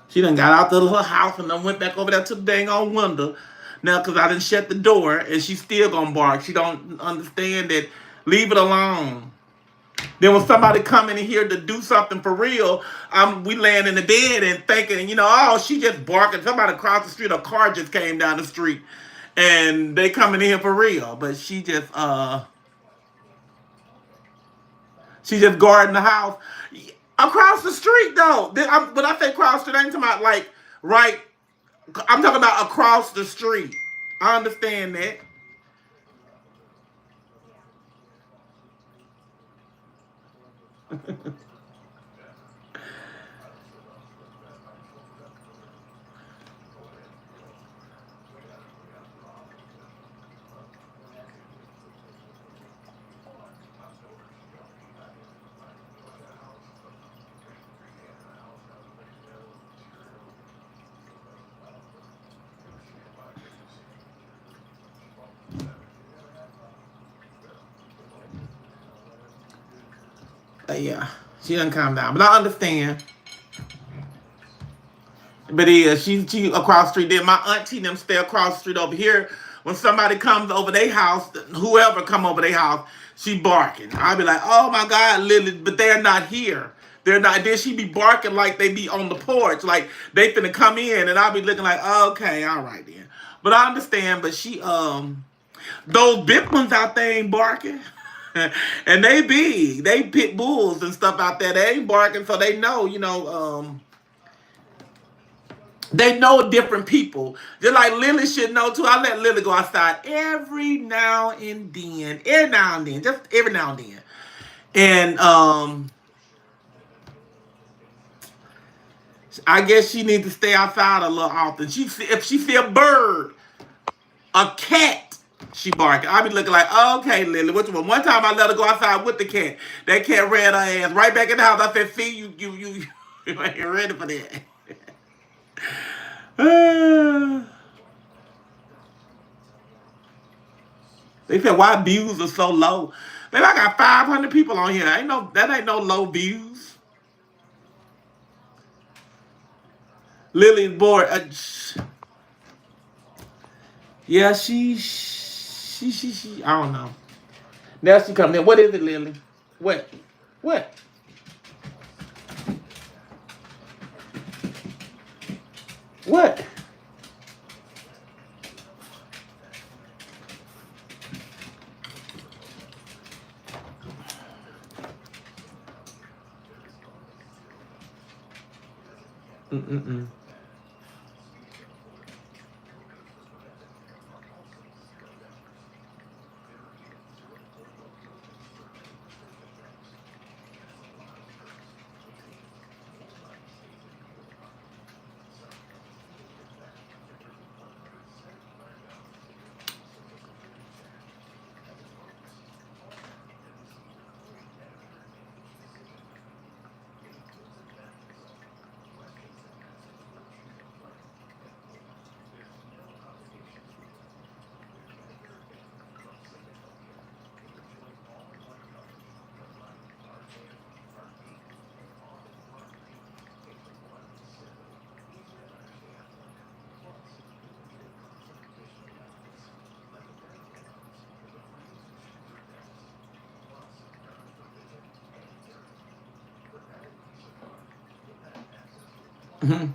She done got out to her house and then went back over there to the dang on window. Now, because I didn't shut the door, and she's still gonna bark. She don't understand that. Leave it alone. Then when somebody come in here to do something for real, we laying in the bed and thinking, oh, she just barking. Somebody across the street, a car just came down the street, and they coming in here for real. But she just guarding the house. Across the street, though. When I say across the street, I ain't talking about like right. I'm talking about across the street. I understand that. Yeah, she doesn't calm down, but I understand. But yeah, she across the street. Then my auntie them stay across the street over here. When somebody comes over their house, whoever come over their house, she barking. I'll be like, oh my God, Lily, but they're not here. They're not. Then she be barking like they be on the porch, like they finna come in, and I'll be looking like, okay, all right then. But I understand. But those big ones out there ain't barking. And they big. They pit bulls and stuff out there. They ain't barking, so they know, they know different people. Just like Lily should know too. I let Lily go outside every now and then. Every now and then. Just every now and then. And I guess she needs to stay outside a little often. If she see a bird, a cat, she barking. I be looking like, okay, Lily, what you want? One time I let her go outside with the cat. That cat ran her ass right back in the house. I said, "See, you ain't ready for that." They said, "Why views are so low?" Maybe I got 500 people on here. That ain't no low views. Lily's bored. Yeah, she. I don't know. Now she coming in. What is it, Lily? What? What? What? Mm-mm-mm. Mm-hmm.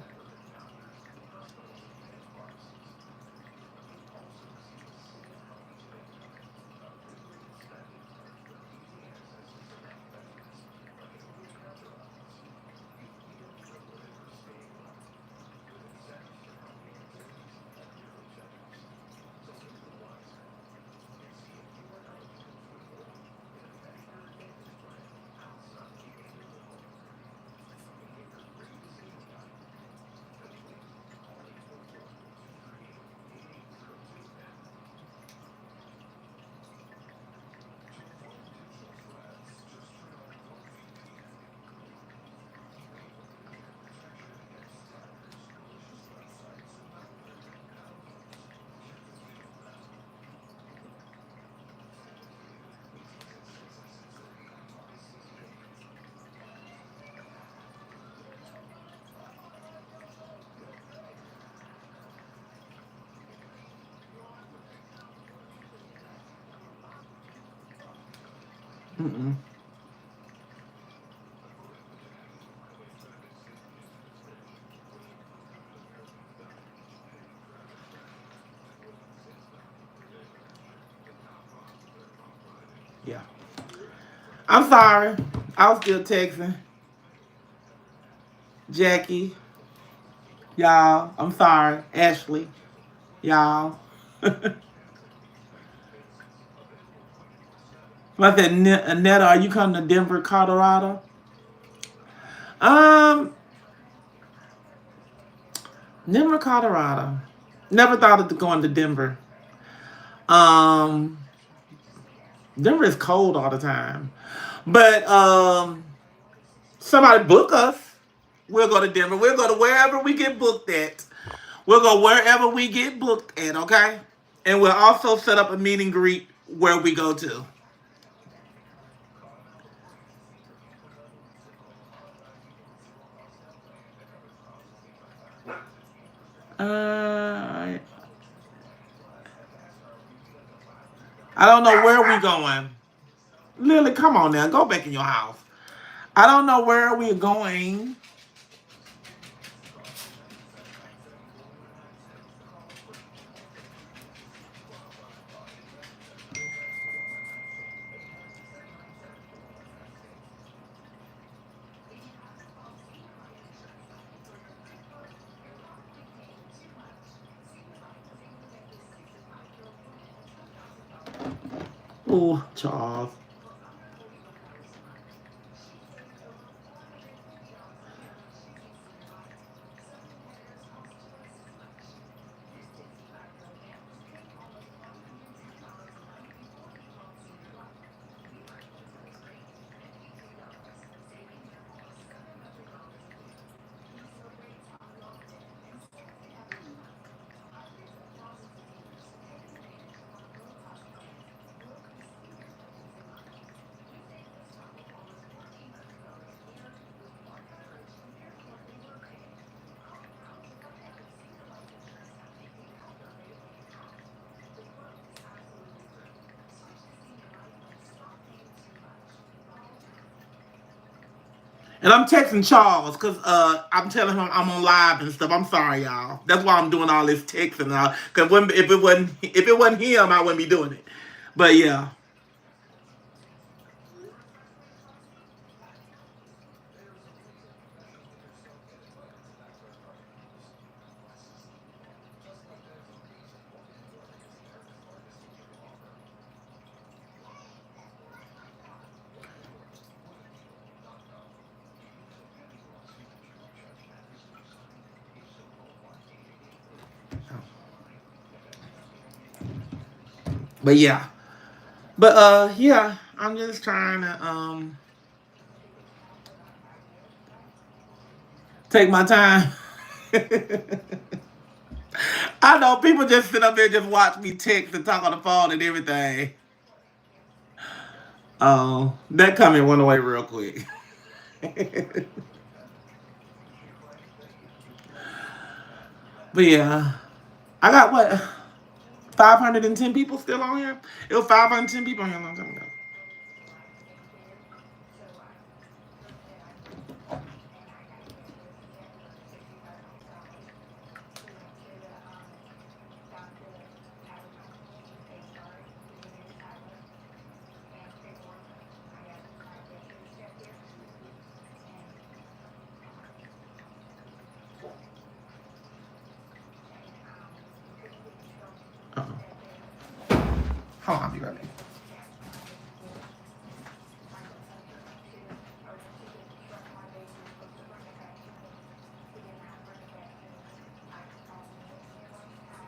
Mm-mm. Yeah. I'm sorry. I was still texting. Jackie. Y'all. I'm sorry. Ashley. Y'all. I said, Netta, are you coming to Denver, Colorado? Um, Denver, Colorado. Never thought of going to Denver. Um, Denver is cold all the time. But somebody book us. We'll go to Denver. We'll go to wherever we get booked at. We'll go wherever we get booked at, okay? And we'll also set up a meet and greet where we go to. I don't know where we going. Lily, come on now. Go back in your house. I don't know where we're going. Oh, Charles. And I'm texting Charles because I'm telling him I'm on live and stuff. I'm sorry, y'all. That's why I'm doing all this texting now. Because if it wasn't him, I wouldn't be doing it. But yeah. But yeah. But yeah, I'm just trying to take my time. I know people just sit up there and just watch me text and talk on the phone and everything. Oh, that comment went away real quick. But yeah, I got what 510 people still on here. It was 510 people on here a long time ago. Uh-oh. Hold on, I'll be right back.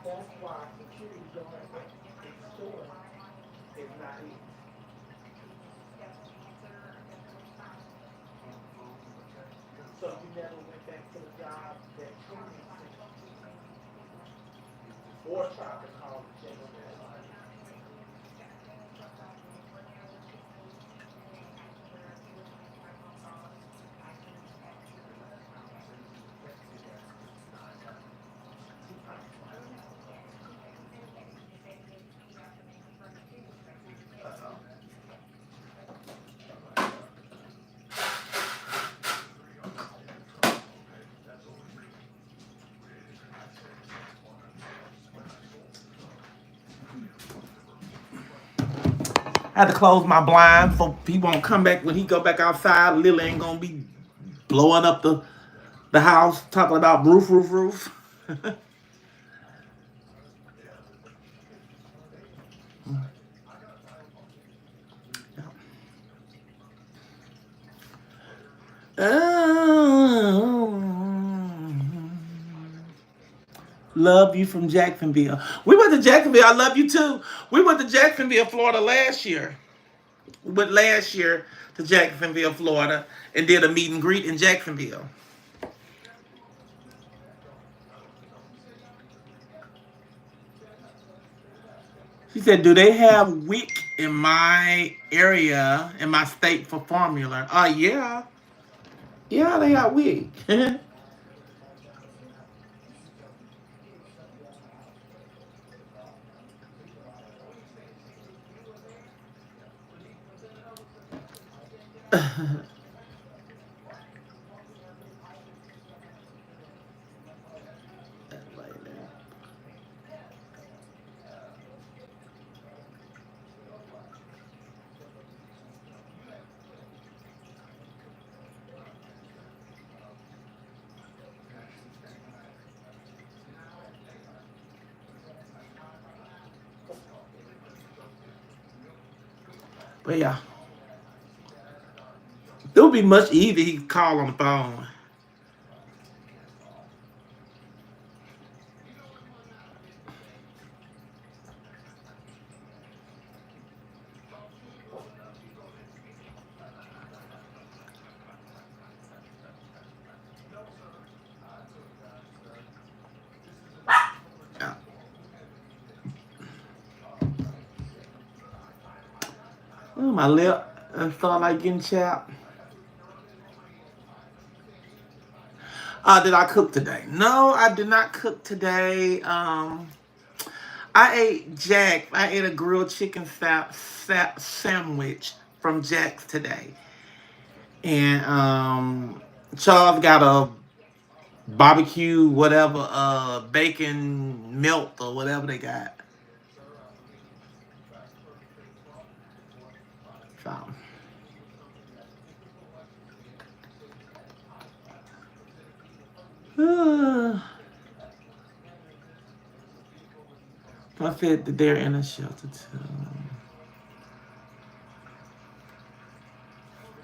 That's why security guard store is not here. So you never went back to the job that training or tried to call the general manager. I had to close my blinds so he won't come back when he go back outside. Lily ain't gonna be blowing up the house talking about roof. Oh, love you from Jacksonville. We went to Jacksonville. I love you too. We went to Jacksonville, Florida last year. We went last year to Jacksonville, Florida, and did a meet and greet in Jacksonville. She said, "Do they have WIC in my area, in my state for formula?" Yeah, yeah, they got WIC. But yeah, it would be much easier he could call on the phone. Yeah. Ooh, my lip and start like getting chapped. Did I cook today? No, I did not cook today. I ate Jack. I ate a grilled chicken sandwich from Jack's today, and Charles got a barbecue whatever bacon melt or whatever they got. So I said that they're in a shelter too.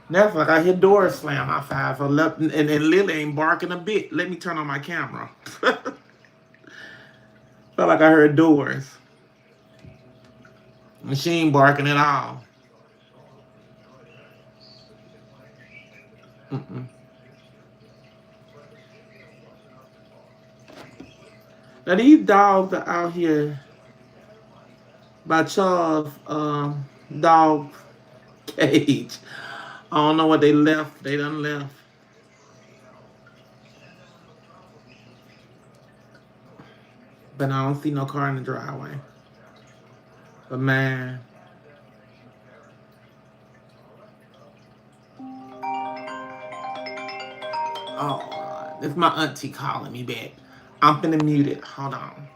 That's like I hear doors slam outside. So and Lily ain't barking a bit. Let me turn on my camera. Felt like I heard doors. And she ain't barking at all. Mm-mm. Now these dogs are out here by Charles' dog cage. I don't know what they left. They done left. But I don't see no car in the driveway. But man. Oh, it's my auntie calling me back. I'm finna mute it. Hold on.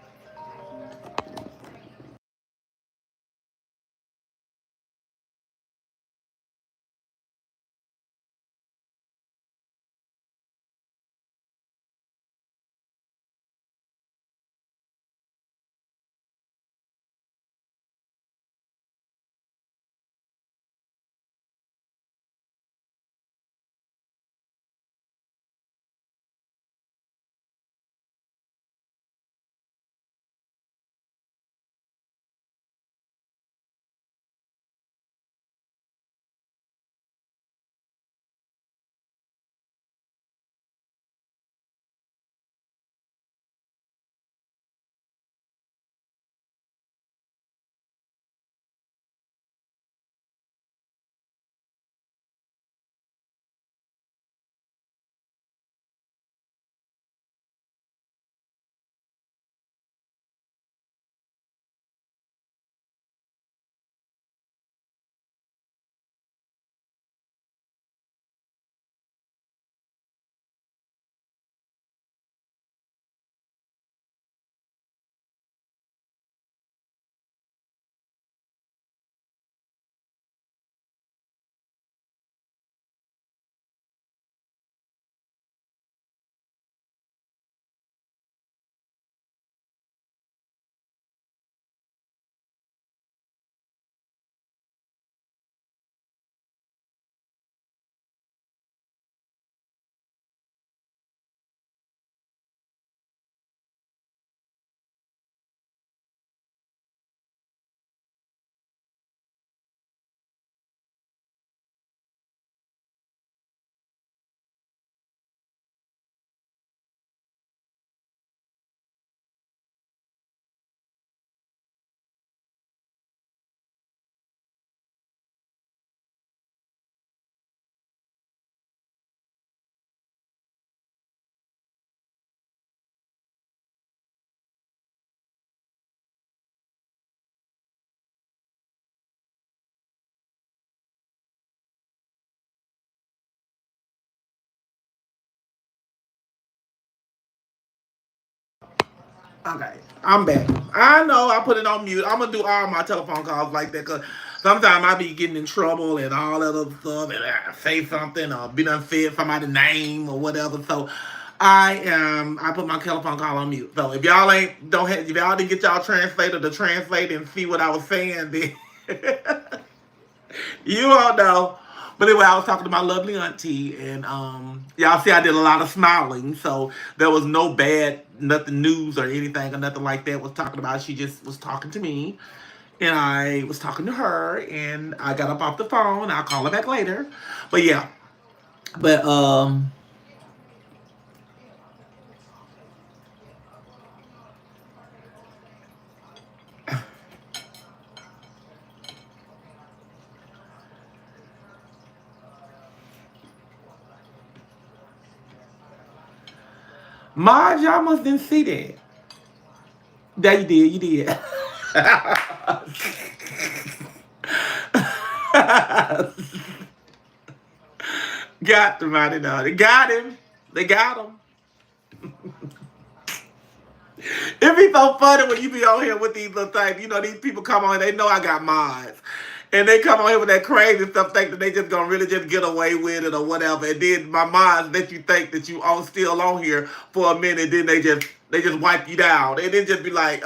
Okay, I'm back. I know I put it on mute. I'm gonna do all my telephone calls like that because sometimes I be getting in trouble and all that other stuff, and I say something or be unsaid somebody's name or whatever. So I put my telephone call on mute. So if y'all ain't don't have, if y'all didn't get y'all translator to translate and see what I was saying, then You all know. But anyway, I was talking to my lovely auntie, and y'all see I did a lot of smiling, so there was no bad, nothing news or anything or nothing like that was talking about. She just was talking to me, and I was talking to her, and I got up off the phone. I'll call her back later. But yeah, but Marge, y'all must didn't see that. Yeah, you did. You did. Got them out of there. They got him. They got him. It be so funny when you be on here with these little things. You know, these people come on, they know I got mods. And they come on here with that crazy stuff, think that they just gonna really just get away with it or whatever. And then my mods let you think that you all still on here for a minute, then they just wipe you down. And then just be like,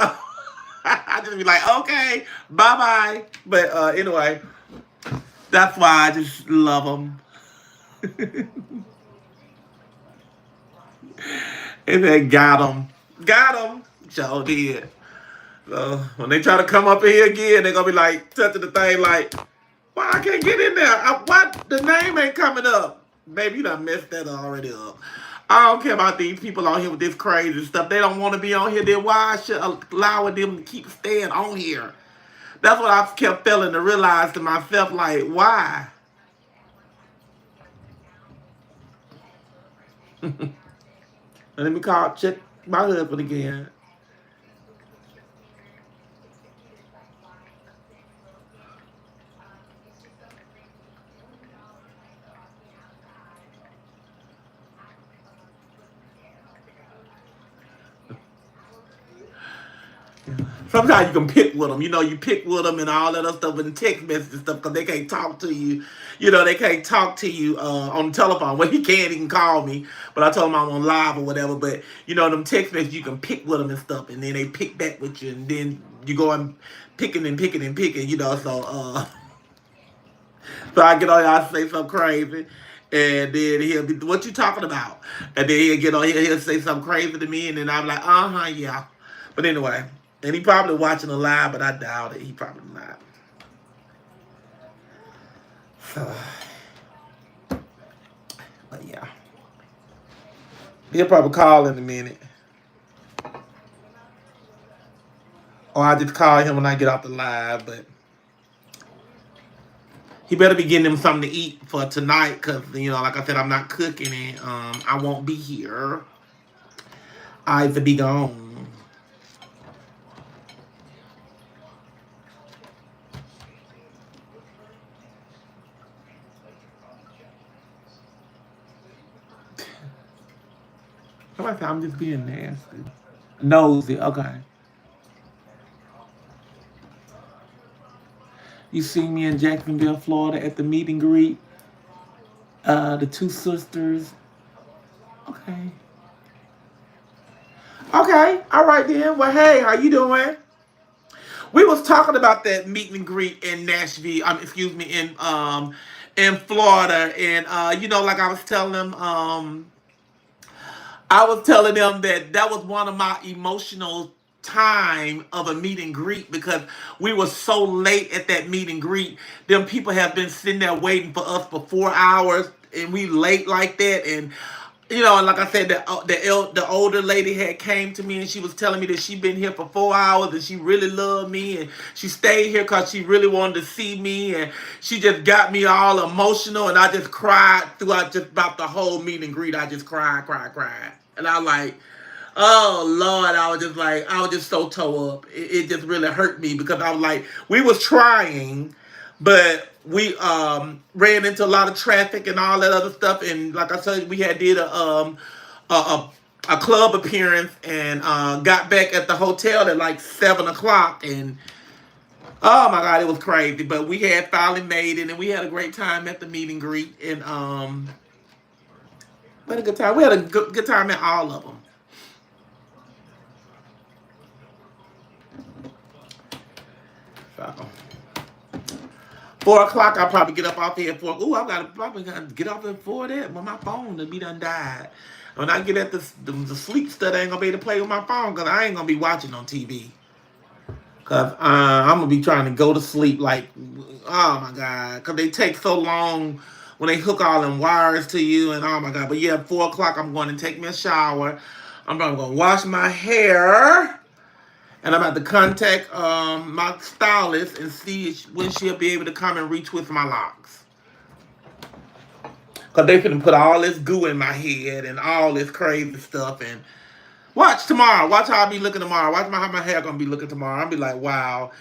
I just be like, okay, bye bye. But anyway, that's why I just love them. And then got them. Got them. Joe did. So when they try to come up in here again, they're gonna be like touching the thing like, why I can't get in there? Why the name ain't coming up? Baby, you done messed that already up. I don't care about these people on here with this crazy stuff. They don't want to be on here. Then why I should allow them to keep staying on here? That's what I kept failing to realize to myself. Like, why? Let me check my husband again. Sometimes you can pick with them. You know, you pick with them and all that other stuff and text messages and stuff because they can't talk to you. You know, they can't talk to you on the telephone. Well, he can call me, but I told him I'm on live or whatever. But, you know, them text messages, you can pick with them and stuff. And then they pick back with you. And then you go and picking, you know. So I get on here, I say something crazy. And then he'll be, what you talking about? And then he'll get on here, he'll say something crazy to me. And then I'm like, yeah. But anyway. And he probably watching a live, but I doubt it. He probably not. So, but yeah. He'll probably call in a minute. Or I just call him when I get off the live, but he better be getting him something to eat for tonight because, you know, like I said, I'm not cooking and I won't be here. I will be gone. I'm just being nasty. Nosy, okay. You see me in Jacksonville, Florida at the meet and greet. The two sisters. Okay. Okay, all right then. Well, hey, how you doing? We was talking about that meet and greet in Nashville. In Florida, and you know, like I was telling them, that was one of my emotional time of a meet and greet because we were so late at that meet and greet. Them people have been sitting there waiting for us for 4 hours, and we late like that. And you know, like I said, the older lady had came to me and she was telling me that she been here for 4 hours and she really loved me and she stayed here because she really wanted to see me, and she just got me all emotional and I just cried throughout just about the whole meet and greet. I just cried. And I like, oh Lord, I was just so tore up. It just really hurt me because I was like, we was trying, but we ran into a lot of traffic and all that other stuff. And like I said, we had did a club appearance and got back at the hotel at like 7 o'clock. And oh my God, it was crazy. But we had finally made it, and we had a great time at the meet and greet. And we had a good time. We had a good time at all of them. So 4 o'clock, I'll probably get up off here at 4. Ooh, probably gotta get off at 4 there when my phone will be done died. When I get at the sleep study, I ain't gonna be able to play with my phone because I ain't gonna be watching on TV. Because I'm gonna be trying to go to sleep like, oh my God. Because they take so long when they hook all them wires to you and oh my God. But yeah, 4 o'clock, I'm going to take me a shower. I'm going to wash my hair. And I'm about to contact my stylist and see when she'll be able to come and retwist my locks. Because they finna put all this goo in my head and all this crazy stuff. And watch tomorrow. Watch how I'll be looking tomorrow. Watch how my hair gonna be looking tomorrow. I'll be like, wow.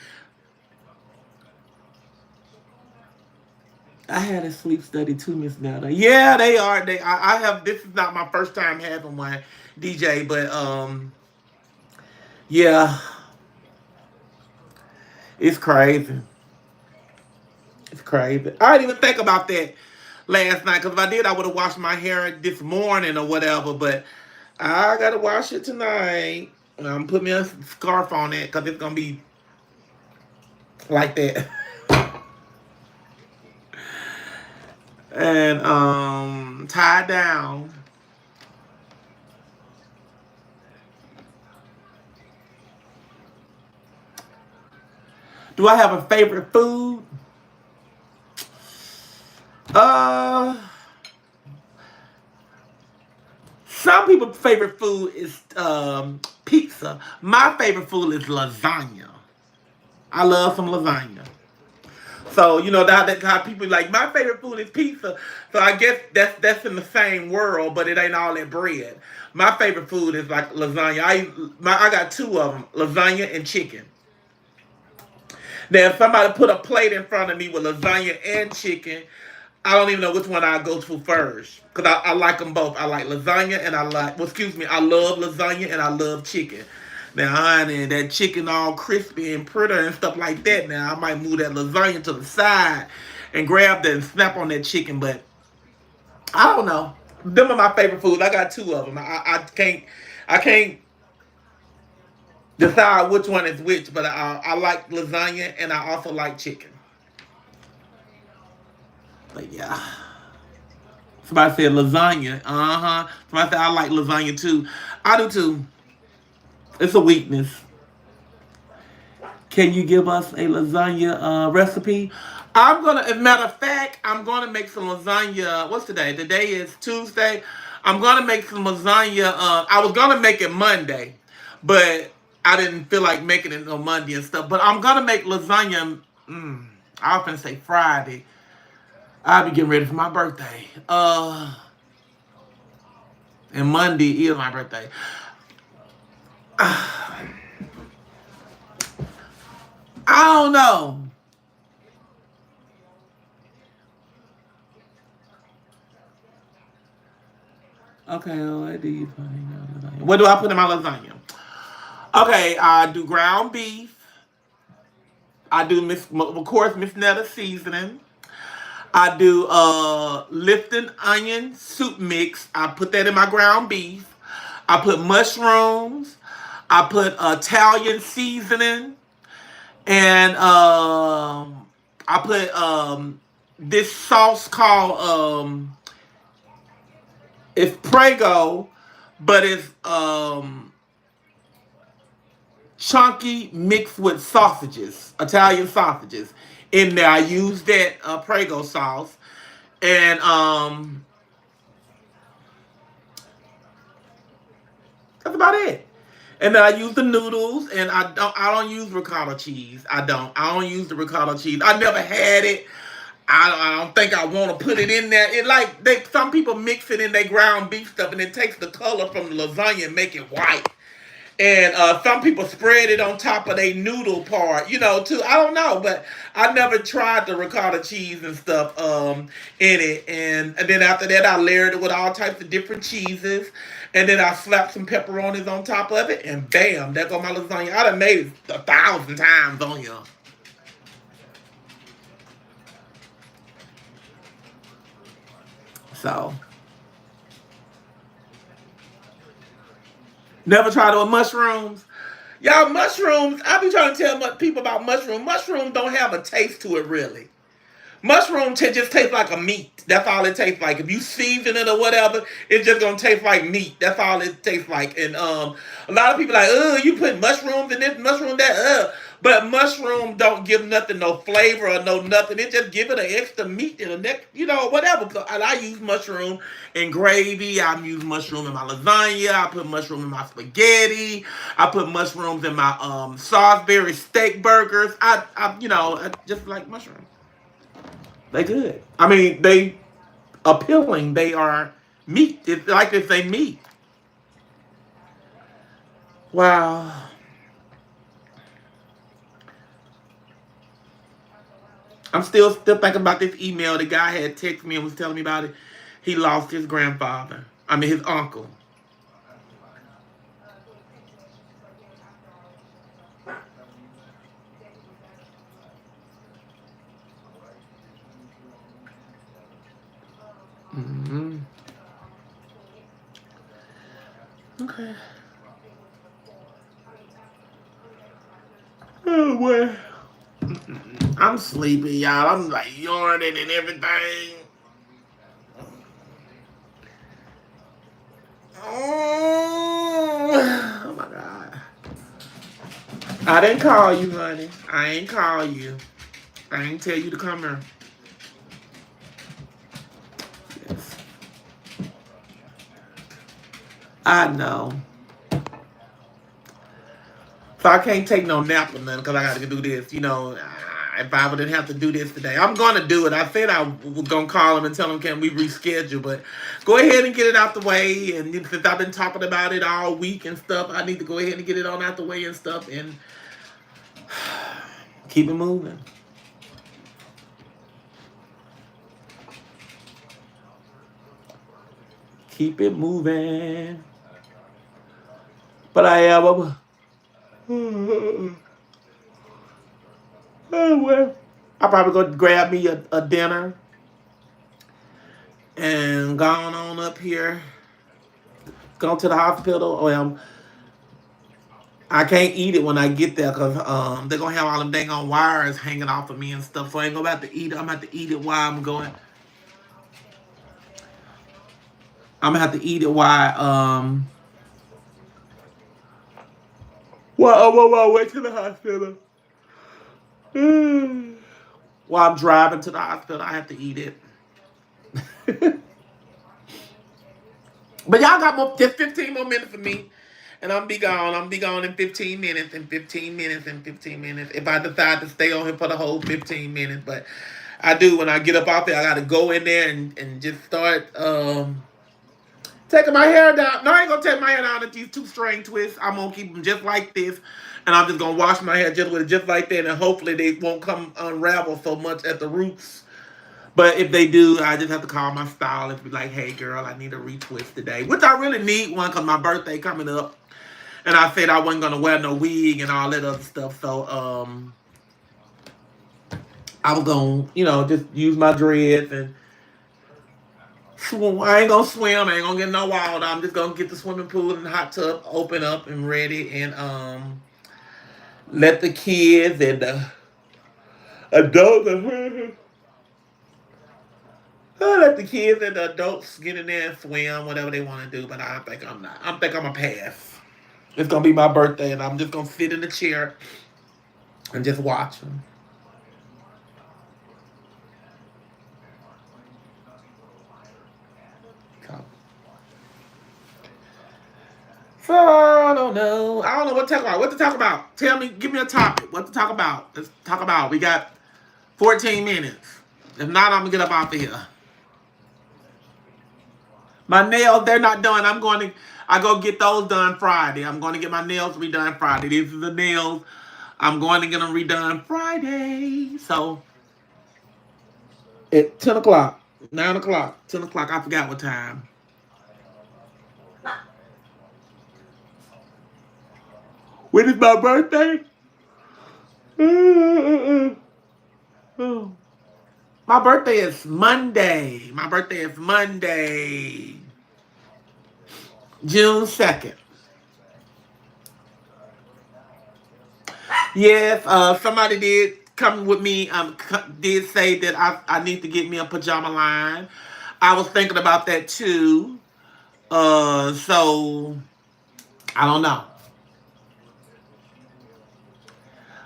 I had a sleep study too, Miss Netta. Yeah, they are. I have. This is not my first time having one, DJ. But yeah, it's crazy. It's crazy. I didn't even think about that last night because if I did, I would have washed my hair this morning or whatever. But I gotta wash it tonight. I'm putting me a scarf on it because it's gonna be like that. And tied down. Do I have a favorite food? Some people's favorite food is pizza. My favorite food is lasagna. I love some lasagna. So, you know, that how people like, my favorite food is pizza. So I guess that's in the same world, but it ain't all that bread. My favorite food is like lasagna. I got two of them, lasagna and chicken. Now, if somebody put a plate in front of me with lasagna and chicken, I don't even know which one I go to first. Because I like them both. I like lasagna and I love lasagna and I love chicken. Now, honey, that chicken all crispy and pretty and stuff like that. Now, I might move that lasagna to the side and grab that and snap on that chicken. But I don't know. Them are my favorite foods. I got two of them. I can't decide which one is which. But I like lasagna and I also like chicken. But yeah. Somebody said lasagna. Somebody said I like lasagna too. I do too. It's a weakness. Can you give us a lasagna recipe? As a matter of fact, I'm gonna make some lasagna. What's today? Today is Tuesday. I'm gonna make some lasagna. I was gonna make it Monday, but I didn't feel like making it on Monday and stuff. But I'm gonna make lasagna. I was gonna say Friday. I'll be getting ready for my birthday. And Monday is my birthday. I don't know. Okay, what do I put in my lasagna? Okay, I do ground beef. I do of course, Miss Netta seasoning. I do Lipton onion soup mix. I put that in my ground beef. I put mushrooms. I put Italian seasoning. And I put this sauce called it's Prego, but it's chunky mixed with sausages, Italian sausages. In there, I use that Prego sauce, and that's about it. And then I use the noodles, and I don't use ricotta cheese. I don't use the ricotta cheese. I never had it. I don't think I want to put it in there. Some people mix it in their ground beef stuff, and it takes the color from the lasagna and make it white. And some people spread it on top of their noodle part, too. I don't know, but I never tried the ricotta cheese and stuff in it. And then after that, I layered it with all types of different cheeses. And then I slapped some pepperonis on top of it. And bam, there go my lasagna. I done made it 1,000 times on you. So, never tried it with mushrooms. Y'all, mushrooms, I be trying to tell people about mushrooms. Mushrooms don't have a taste to it, really. Mushroom just tastes like a meat. That's all it tastes like. If you season it or whatever, it's just gonna taste like meat. That's all it tastes like. And a lot of people like, oh, you put mushrooms in this, mushroom that, But mushroom don't give nothing, no flavor or no nothing. It just give it an extra meat and a neck, whatever. So I use mushroom in gravy. I use mushroom in my lasagna. I put mushroom in my spaghetti. I put mushrooms in my Salisbury steak burgers. I just like mushrooms. They good. I mean, they appealing. They are meat. It's like they say meat. Wow. I'm still thinking about this email. The guy had texted me and was telling me about it. He lost his grandfather. I mean, his uncle. Mm-hmm. Okay. Oh, well. I'm sleepy, y'all. I'm like yawning and everything. Oh my God. I didn't call you, honey. I ain't call you. I ain't tell you to come here. Yes. I know. So I can't take no nap or nothing because I got to do this. If I didn't have to do this today, I'm going to do it. I said I was going to call him and tell him, can we reschedule? But go ahead and get it out the way. And since I've been talking about it all week and stuff, I need to go ahead and get it on out the way and stuff and keep it moving. Keep it moving. But I am. Oh, well. I'll probably go grab me a dinner and gone on up here. Go to the hospital. Well, I can't eat it when I get there because they're going to have all them dang on wires hanging off of me and stuff. So I ain't going to have to eat it. I'm going to have to eat it while I'm going. I'm going to have to eat it while I'm on my way to the hospital. While I'm driving to the hospital, I have to eat it. But y'all got just 15 more minutes for me. And I'm be gone. I'm be gone in 15 minutes and 15 minutes and 15 minutes. If I decide to stay on here for the whole 15 minutes. But I do, when I get up out there, I got to go in there and just start taking my hair down. No, I ain't going to take my hair down at these 2 string twists. I'm going to keep them just like this. And I'm just going to wash my hair just like that. And hopefully they won't come unravel so much at the roots. But if they do, I just have to call my stylist and be like, hey, girl, I need a retwist today. Which I really need one because my birthday coming up. And I said I wasn't going to wear no wig and all that other stuff. So I was going to, just use my dreads and swim. I ain't going to swim. I ain't going to get no water. I'm just going to get the swimming pool and hot tub open up and ready. And let the kids and the adults... I'll let the kids and the adults get in there and swim, whatever they want to do. But I think I'm not. I think I'm going to pass. It's going to be my birthday, and I'm just going to sit in the chair and just watch them. So, I don't know. I don't know what to talk about. What to talk about? Tell me, give me a topic. What to talk about? Let's talk about. We got 14 minutes. If not, I'm going to get up off of here. My nails, they're not done. I go get those done Friday. I'm going to get my nails redone Friday. These are the nails. I'm going to get them redone Friday. So, at 10 o'clock, 9 o'clock, 10 o'clock, I forgot what time. When is my birthday? My birthday is Monday. June 2nd. Yes, somebody did coming with me did say that I need to get me a pajama line. I was thinking about that too. So I don't know.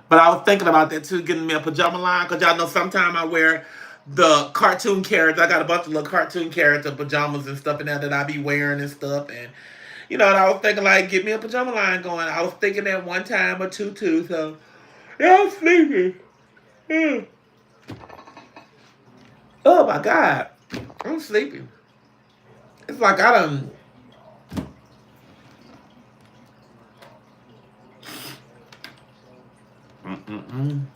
But I was thinking about that too, getting me a pajama line, because y'all know sometimes I wear the cartoon character. I got a bunch of little cartoon character pajamas and stuff in there that I be wearing and stuff. And and I was thinking like, get me a pajama line going. I was thinking that one time or two too. So yeah, I'm sleepy. Mm. Oh my God, I'm sleepy. It's like I done. Mm-mm-mm.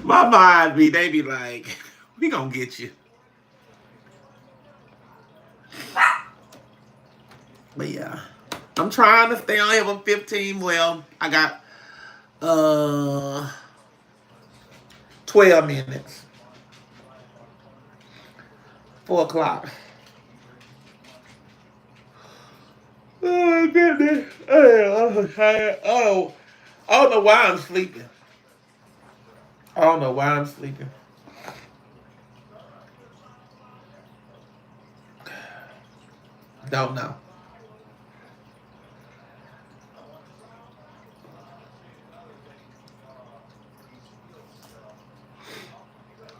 My mind they be like, we gonna get you. But yeah, I'm trying to stay on here for 15. Well, I got 12 minutes. 4 o'clock. Oh my goodness. Oh, I'm tired. Oh, I don't know why I'm sleeping. I don't know why I'm sleeping. Don't know.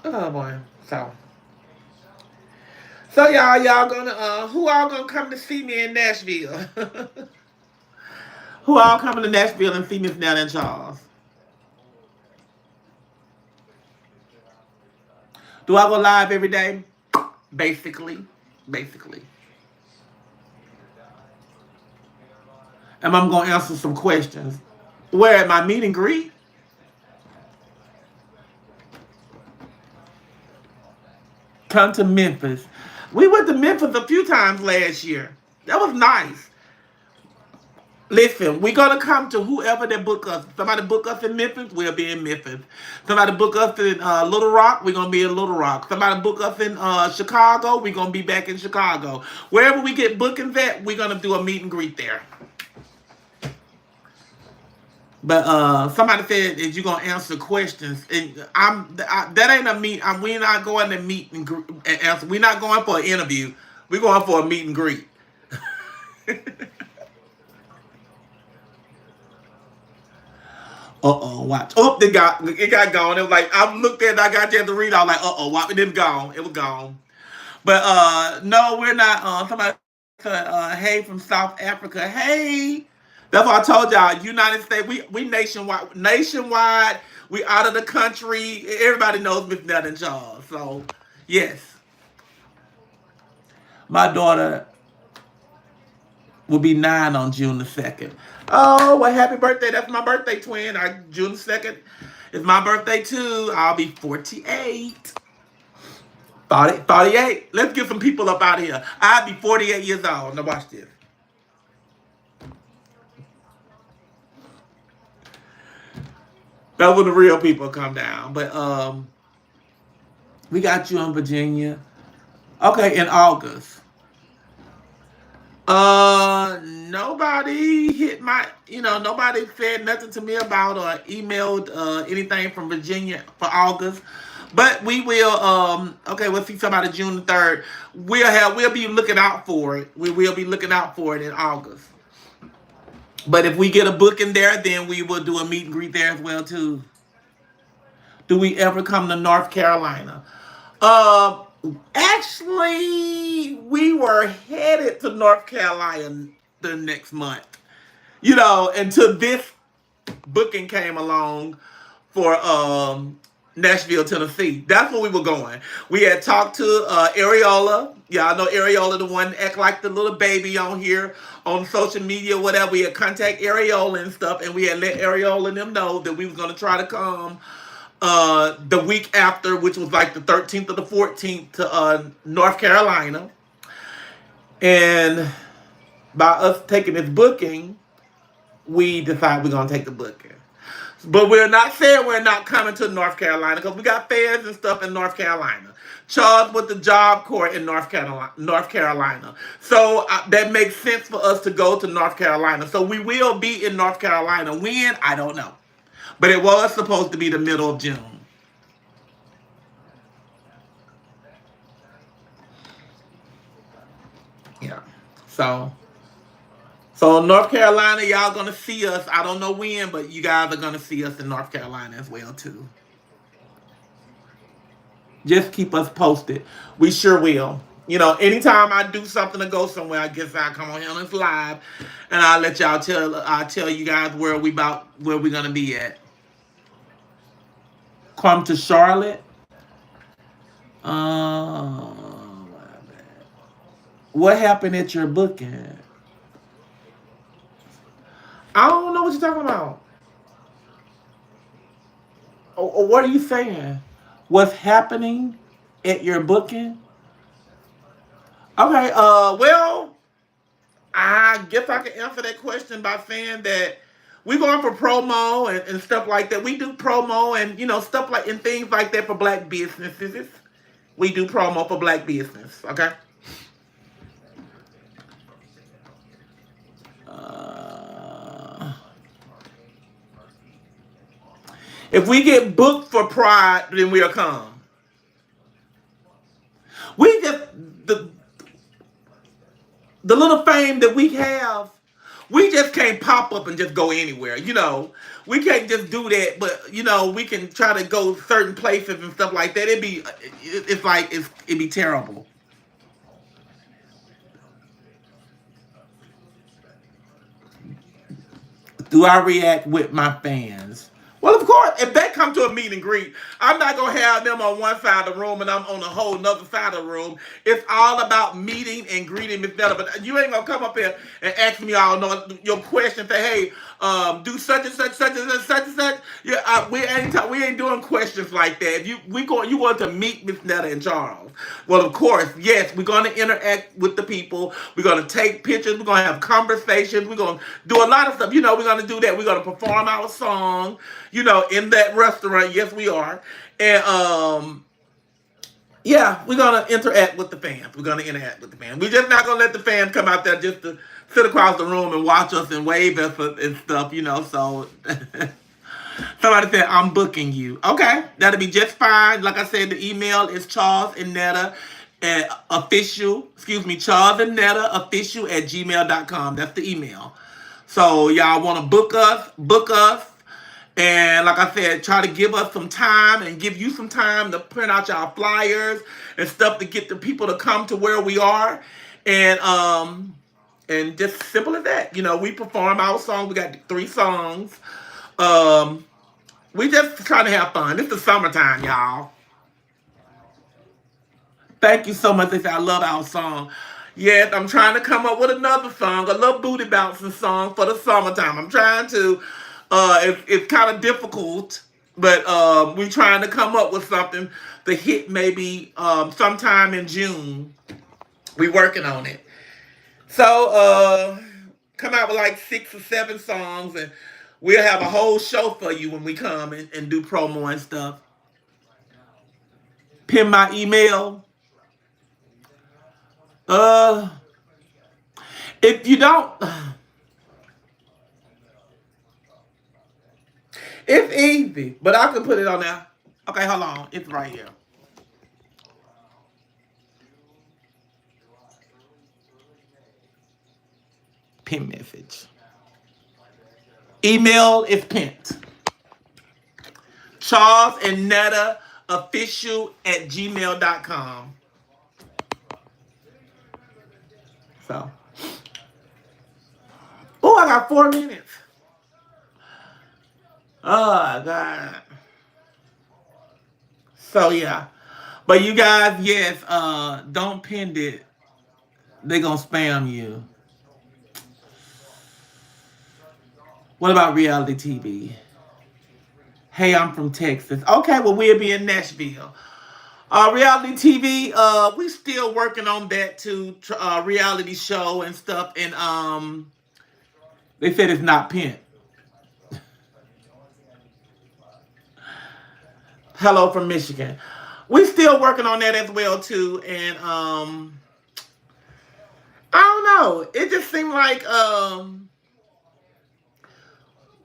Oh boy. So y'all gonna who all gonna come to see me in Nashville? Who all coming to Nashville and see Miss Netta Charles? Do I go live every day? Basically. Basically. And I'm gonna answer some questions. Where at my meet and greet? Come to Memphis. We went to Memphis a few times last year. That was nice. Listen, we're gonna come to whoever that book us. Somebody book us in Memphis, we'll be in Memphis. Somebody book us in Little Rock, we're gonna be in Little Rock. Somebody book us in Chicago, we're gonna be back in Chicago. Wherever we get bookings at, we're gonna do a meet and greet there. But somebody said that you're gonna answer questions, and that ain't a meet. We're not going to meet and answer. We're not going for an interview. We're going for a meet and greet. Watch. Oh, it got gone. It was like I looked at it, I got there to read. I was like, watch, it was gone. It was gone. But no, we're not. Somebody said, hey from South Africa. Hey. That's what I told y'all. United States, we nationwide. Nationwide, we out of the country. Everybody knows Miss Netta Charles. So, yes. My daughter will be 9 on June the 2nd. Oh, well, happy birthday. That's my birthday, twin. June the 2nd is my birthday, too. I'll be 48. 48. Let's get some people up out of here. I'll be 48 years old. Now, watch this. That's when the real people come down. But we got you in Virginia. Okay, in August. Nobody hit nobody said nothing to me about or emailed anything from Virginia for August. But we will okay, we'll see somebody June the 3rd. We'll be looking out for it. We will be looking out for it in August. But if we get a book in there, then we will do a meet and greet there as well too. Do we ever come to North Carolina? Actually, we were headed to North Carolina the next month. Until this booking came along for Nashville, Tennessee. That's where we were going. We had talked to Areola. Y'all know Areola, the one that act like the little baby on here on social media, whatever. We had contact Areola and stuff, and we had let Areola and them know that we was going to try to come the week after, which was like the 13th or the 14th, to North Carolina. And by us taking this booking, we decided we're going to take the booking. But we're not saying we're not coming to North Carolina, because we got fairs and stuff in North Carolina. Charles with the Job Corps in North Carolina. North Carolina. So that makes sense for us to go to North Carolina. So we will be in North Carolina. When? I don't know. But it was supposed to be the middle of June. Yeah. So North Carolina, y'all gonna see us. I don't know when, but you guys are gonna see us in North Carolina as well too. Just keep us posted. We sure will. You know, anytime I do something to go somewhere, I guess I'll come on here on this live, and I'll let y'all I'll tell you guys where we're gonna be at. Come to Charlotte. Uh, what happened at your booking? I don't know what you're talking about. Or what are you saying? What's happening at your booking? Okay, well, I guess I can answer that question by saying that we're going for promo and stuff like that. We do promo and stuff like and things like that for black businesses. We do promo for black business, okay? If we get booked for Pride, then we'll come. We just the little fame that we have, we just can't pop up and just go anywhere. We can't just do that. But we can try to go certain places and stuff like that. It'd be terrible. Do I react with my fans? Well, of course, if they come to a meet and greet, I'm not going to have them on one side of the room and I'm on a whole nother side of the room. It's all about meeting and greeting Miss Netta. But you ain't going to come up here and ask me all your questions. Say, hey, do such and such, such and such, such and such. Yeah, we ain't doing questions like that. You want to meet Miss Netta and Charles. Well, of course, yes, we're going to interact with the people. We're going to take pictures. We're going to have conversations. We're going to do a lot of stuff. We're going to do that. We're going to perform our song, in that restaurant. Yes, we are. And, yeah, we're going to interact with the fans. We're going to interact with the fans. We're just not going to let the fans come out there just to sit across the room and watch us and wave at us and stuff, so... Somebody said, I'm booking you. Okay, that'll be just fine. Like I said, the email is Charles and Netta Charles and Netta official at gmail.com. That's the email. So y'all want to book us. And like I said, try to give us some time and give you some time to print out y'all flyers and stuff to get the people to come to where we are. And just simple as that. We perform our song. We got 3 songs. We just trying to have fun. It's the summertime, y'all. Thank you so much. They say I love our song. Yes, I'm trying to come up with another song, a little booty bouncing song for the summertime. I'm trying to. It's kind of difficult, but we're trying to come up with something to hit maybe sometime in June. We're working on it. So come out with like 6 or 7 songs and we'll have a whole show for you when we come and do promo and stuff. Pin my email. If you don't, it's easy, but I can put it on there. Okay, hold on. It's right here. Pin message. Email is pinned. Charles and Netta official at gmail.com. So. Oh, I got 4 minutes. Oh, God. So, yeah. But you guys, yes, don't pin it. They're going to spam you. What about reality TV? Hey, I'm from Texas. Okay, well, we'll be in Nashville. Reality TV, we still working on that too. Reality show and stuff. And they said it's not pinned. Hello from Michigan. we still working on that as well too. And I don't know. It just seemed like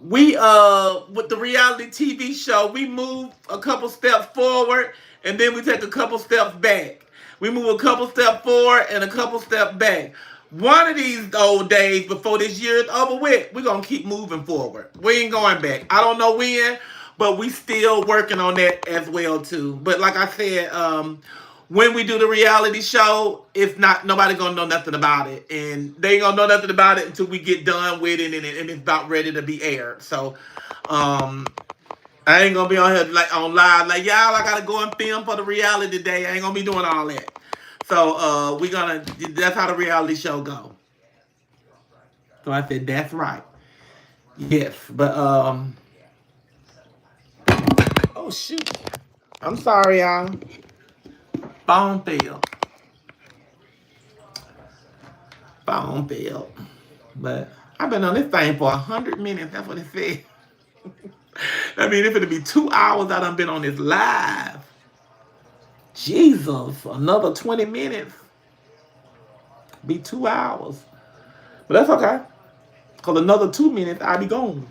we with the reality TV show, we move a couple steps forward and then we take a couple steps back. We move a couple steps forward and a couple steps back. One of these old days before this year is over with, we're gonna keep moving forward. We ain't going back. I don't know when, but we still working on that as well too. But like I said, when we do the reality show, it's not nobody gonna know nothing about it, and they ain't gonna know nothing about it until we get done with it and it's about ready to be aired. So, I ain't gonna be on here like on live like y'all. I gotta go and film for the reality day. I ain't gonna be doing all that. So, that's how the reality show go. So I said that's right. Yes, but oh shoot, I'm sorry, y'all. Phone failed. Phone failed. But I've been on this thing for 100 minutes. That's what it said. I mean, it's going to be 2 hours I done been on this live. Jesus, another 20 minutes. Be 2 hours. But that's okay. Because another 2 minutes, I'll be gone.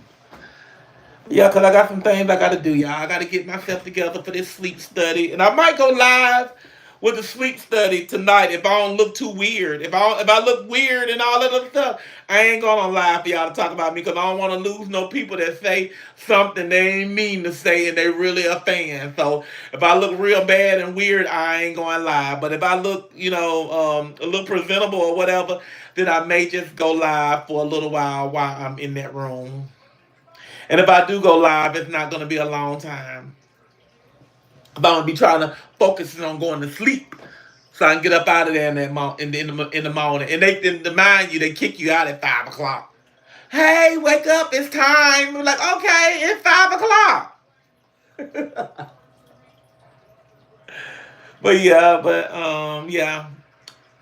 Yeah, because I got some things I got to do, y'all. I got to get myself together for this sleep study. And I might go live with the sleep study tonight if I don't look too weird. If I look weird and all that other stuff, I ain't going on live for y'all to talk about me because I don't want to lose no people that say something they ain't mean to say and they really a fan. So if I look real bad and weird, I ain't going live. But if I look, a little presentable or whatever, then I may just go live for a little while I'm in that room. And if I do go live, it's not going to be a long time. I'm going to be trying to focus on going to sleep so I can get up out of there in the morning. And to mind you, they kick you out at 5 o'clock. Hey, wake up, it's time. I'm like, okay, it's 5 o'clock.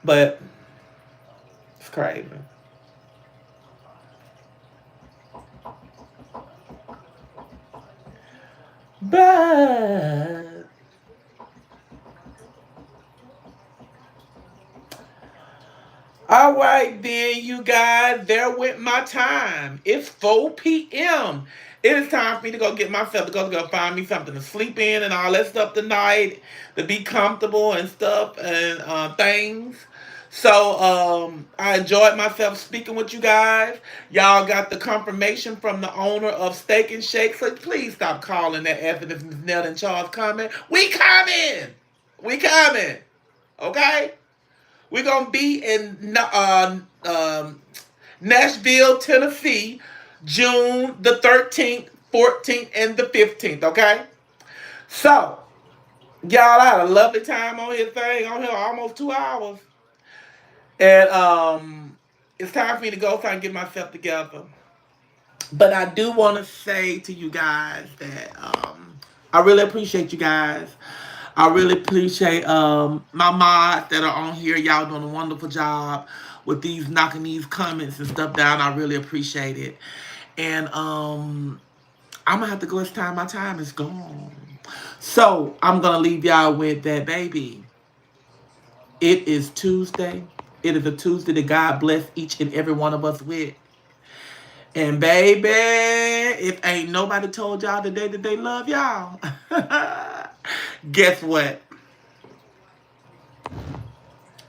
But it's crazy. But all right then, you guys, there went my time. It's 4 p.m. It is time for me to go get myself to go find me something to sleep in and all that stuff tonight, to be comfortable and stuff and things. So I enjoyed myself speaking with you guys. Y'all got the confirmation from the owner of Steak and Shake. So please stop calling that asking if Netta Charles coming. We coming. We coming. Okay? We're going to be in Nashville, Tennessee, June the 13th, 14th, and the 15th. Okay? So, y'all, I had a lovely time on here almost 2 hours. And it's time for me to go so I can get myself together. But I do want to say to you guys that I really appreciate you guys. I really appreciate my mods that are on here. Y'all doing a wonderful job with knocking these comments and stuff down. I really appreciate it. And I'm going to have to go. It's time. My time is gone. So I'm going to leave y'all with that, baby. It is Tuesday. It is a Tuesday that God bless each and every one of us with. And baby, if ain't nobody told y'all today that they love y'all, guess what?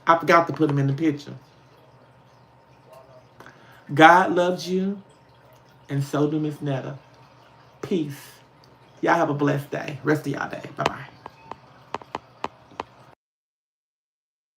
I forgot to put them in the picture. God loves you, and so do Miss Netta. Peace. Y'all have a blessed day. Rest of y'all day. Bye-bye.